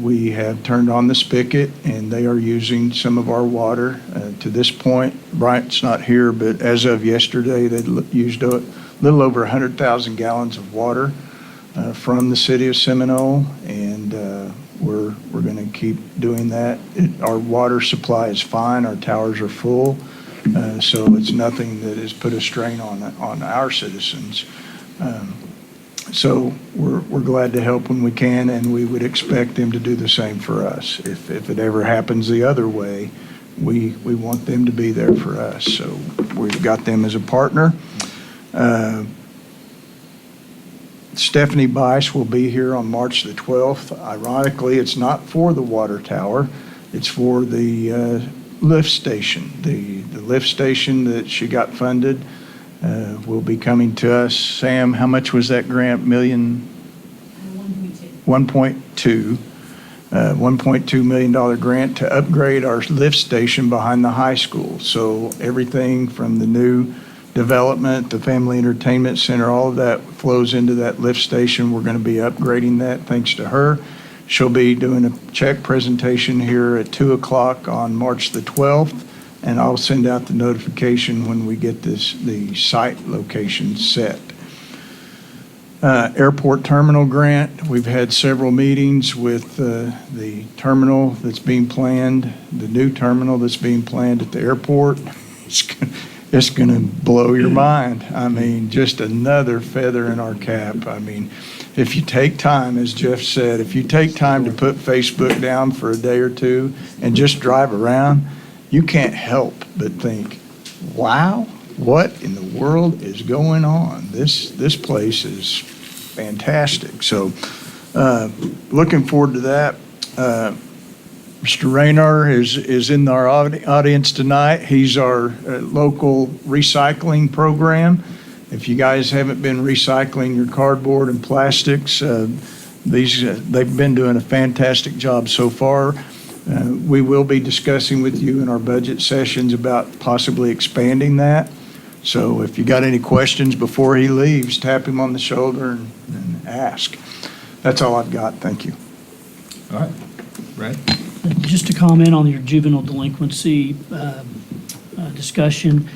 C: We have turned on the spigot, and they are using some of our water. To this point, Bryant's not here, but as of yesterday, they used a little over 100,000 gallons of water from the city of Seminole, and we're going to keep doing that. Our water supply is fine, our towers are full, so it's nothing that has put a strain on our citizens. So we're glad to help when we can, and we would expect them to do the same for us. If it ever happens the other way, we want them to be there for us. So we've got them as a partner. Stephanie Bice will be here on March the 12th. Ironically, it's not for the water tower. It's for the lift station. The lift station that she got funded will be coming to us. Sam, how much was that grant? 1.2. $1.2 million grant to upgrade our lift station behind the high school. So everything from the new development, the family entertainment center, all of that flows into that lift station. We're going to be upgrading that thanks to her. She'll be doing a check presentation here at 2 o'clock on March the 12th, and I'll send out the notification when we get the site location set. Airport terminal grant, we've had several meetings with the terminal that's being planned, the new terminal that's being planned at the airport. It's going to blow your mind. I mean, just another feather in our cap. I mean, if you take time, as Jeff said, if you take time to put Facebook down for a day or two and just drive around, you can't help but think, wow, what in the world is going on? This place is fantastic. So looking forward to that. Mr. Rayner is in our audience tonight. He's our local recycling program. If you guys haven't been recycling your cardboard and plastics, they've been doing a fantastic job so far. We will be discussing with you in our budget sessions about possibly expanding that. So if you got any questions before he leaves, tap him on the shoulder and ask. That's all I've got. Thank you.
A: All right. Brad?
P: Just to comment on your juvenile delinquency discussion.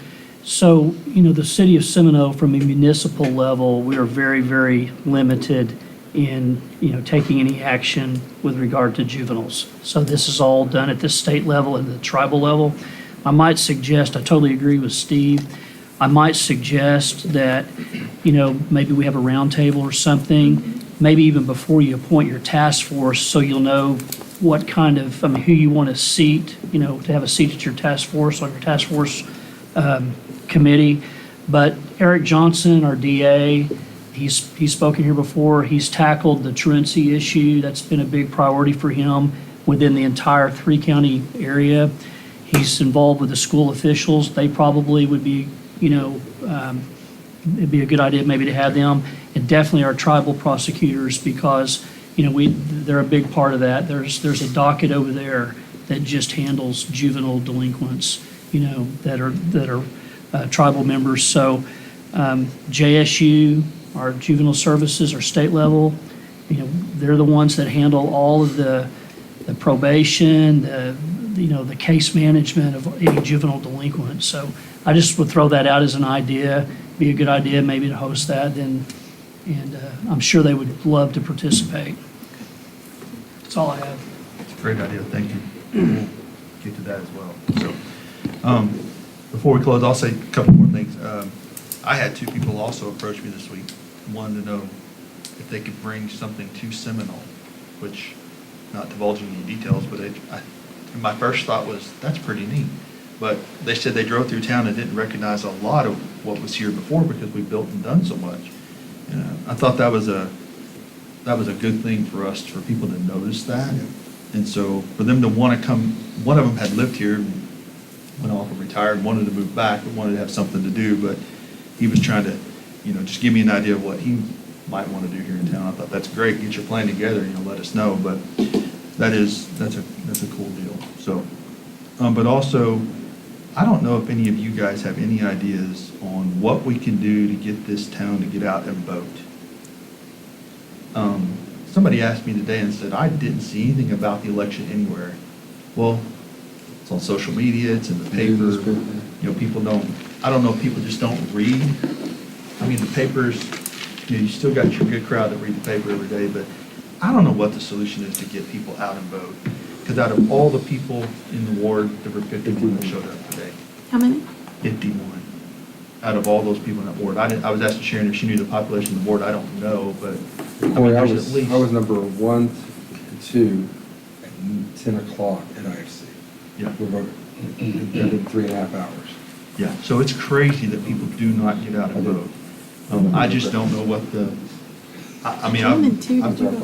P: So, the city of Seminole, from a municipal level, we are very, very limited in, taking any action with regard to juveniles. So this is all done at the state level and the tribal level. I might suggest, I totally agree with Steve, I might suggest that, maybe we have a roundtable or something, maybe even before you appoint your task force, so you'll know what kind of, who you want to seat, to have a seat at your task force, on your task force committee. But Eric Johnson, our DA, he's spoken here before. He's tackled the truancy issue. That's been a big priority for him within the entire three-county area. He's involved with the school officials. They probably would be, it'd be a good idea maybe to have them. And definitely our tribal prosecutors, because they're a big part of that. There's a docket over there that just handles juvenile delinquents, that are tribal members. So JSU, our juvenile services, our state level, they're the ones that handle all of the probation, the case management of any juvenile delinquent. So I just would throw that out as an idea. Be a good idea maybe to host that, and I'm sure they would love to participate. That's all I have.
A: It's a great idea, thank you. We'll get to that as well. So, before we close, I'll say a couple more things. I had two people also approach me this week, wanted to know if they could bring something to Seminole, which, not divulging any details, but my first thought was, that's pretty neat. But they said they drove through town and didn't recognize a lot of what was here before because we built and done so much. I thought that was a good thing for us, for people to notice that. And so for them to want to come, one of them had lived here, went off and retired, wanted to move back, but wanted to have something to do. But he was trying to, just give me an idea of what he might want to do here in town. I thought, that's great, get your plan together, let us know. But that's a cool deal. So, but also, I don't know if any of you guys have any ideas on what we can do to get this town to get out and vote. Somebody asked me today and said, I didn't see anything about the election anywhere. Well, it's on social media, it's in the paper. People don't, I don't know if people just don't read. The papers, you still got your good crowd that read the paper every day, but I don't know what the solution is to get people out and vote. Because out of all the people in the ward, there were 51 that showed up today.
K: How many?
A: 51. Out of all those people in that ward. I was asking Sharon if she knew the population of the ward. I don't know, but I mean,
I: Boy, I
A: there's
I: was,
A: at least.
I: I was number 1 to 2 at 10 o'clock at IFC.
A: Yeah.
I: We voted in 3.5 hours.
A: Yeah, so it's crazy that people do not get out and vote. I just don't know what the, I mean,
K: One and two,
A: I've
K: did you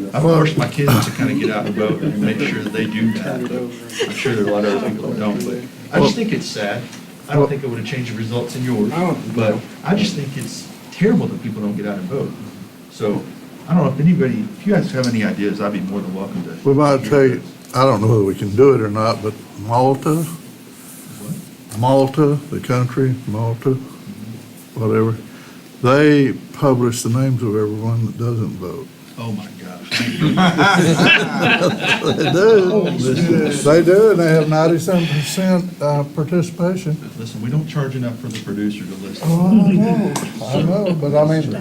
K: vote?
A: forced my kids to kind of get out and vote and make sure that they do that. But I'm sure there are a lot of other people that don't, but I just think it's sad. I don't think it would have changed the results in yours, but I just think it's terrible that people don't get out and vote. So I don't know if you guys have any ideas, I'd be more than welcome to.
H: We might take, I don't know whether we can do it or not, but Malta, the country, Malta, whatever, they publish the names of everyone that doesn't vote.
A: Oh, my gosh.
H: They do. They do, and they have 97% participation.
A: Listen, we don't charge enough for the producer to listen.
H: Oh, I know, but I mean,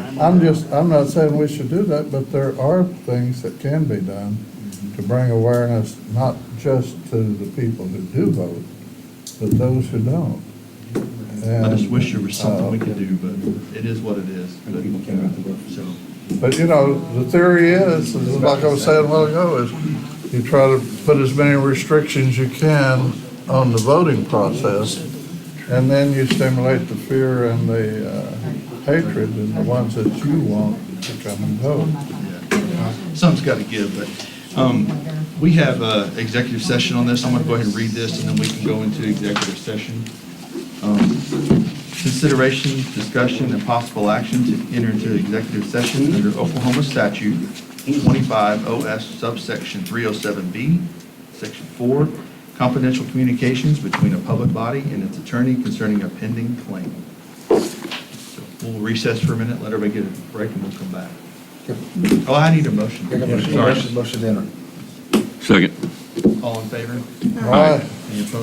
H: I'm not saying we should do that, but there are things that can be done to bring awareness, not just to the people who do vote, but those who don't.
A: I just wish there was something we could do, but it is what it is. So,
H: But, you know, the theory is like I was saying a while ago, is you try to put as many restrictions you can on the voting process, and then you stimulate the fear and the hatred in the ones that you want to come and vote.
A: yeah. Something's got to give, but we have executive session on this. I'm going to go ahead and read this, and then we can go into executive session. Consideration, discussion, and possible action to enter into executive session under Oklahoma statute 25 OS subsection 307B, section 4, confidential communications between a public body and its attorney concerning a pending claim. So we'll recess for a minute, let everybody get a break, and we'll come back. Oh, I need a motion. Sorry.
I: Motion to enter.
L: Second.
A: All in favor?
H: All right.
A: Any opposed?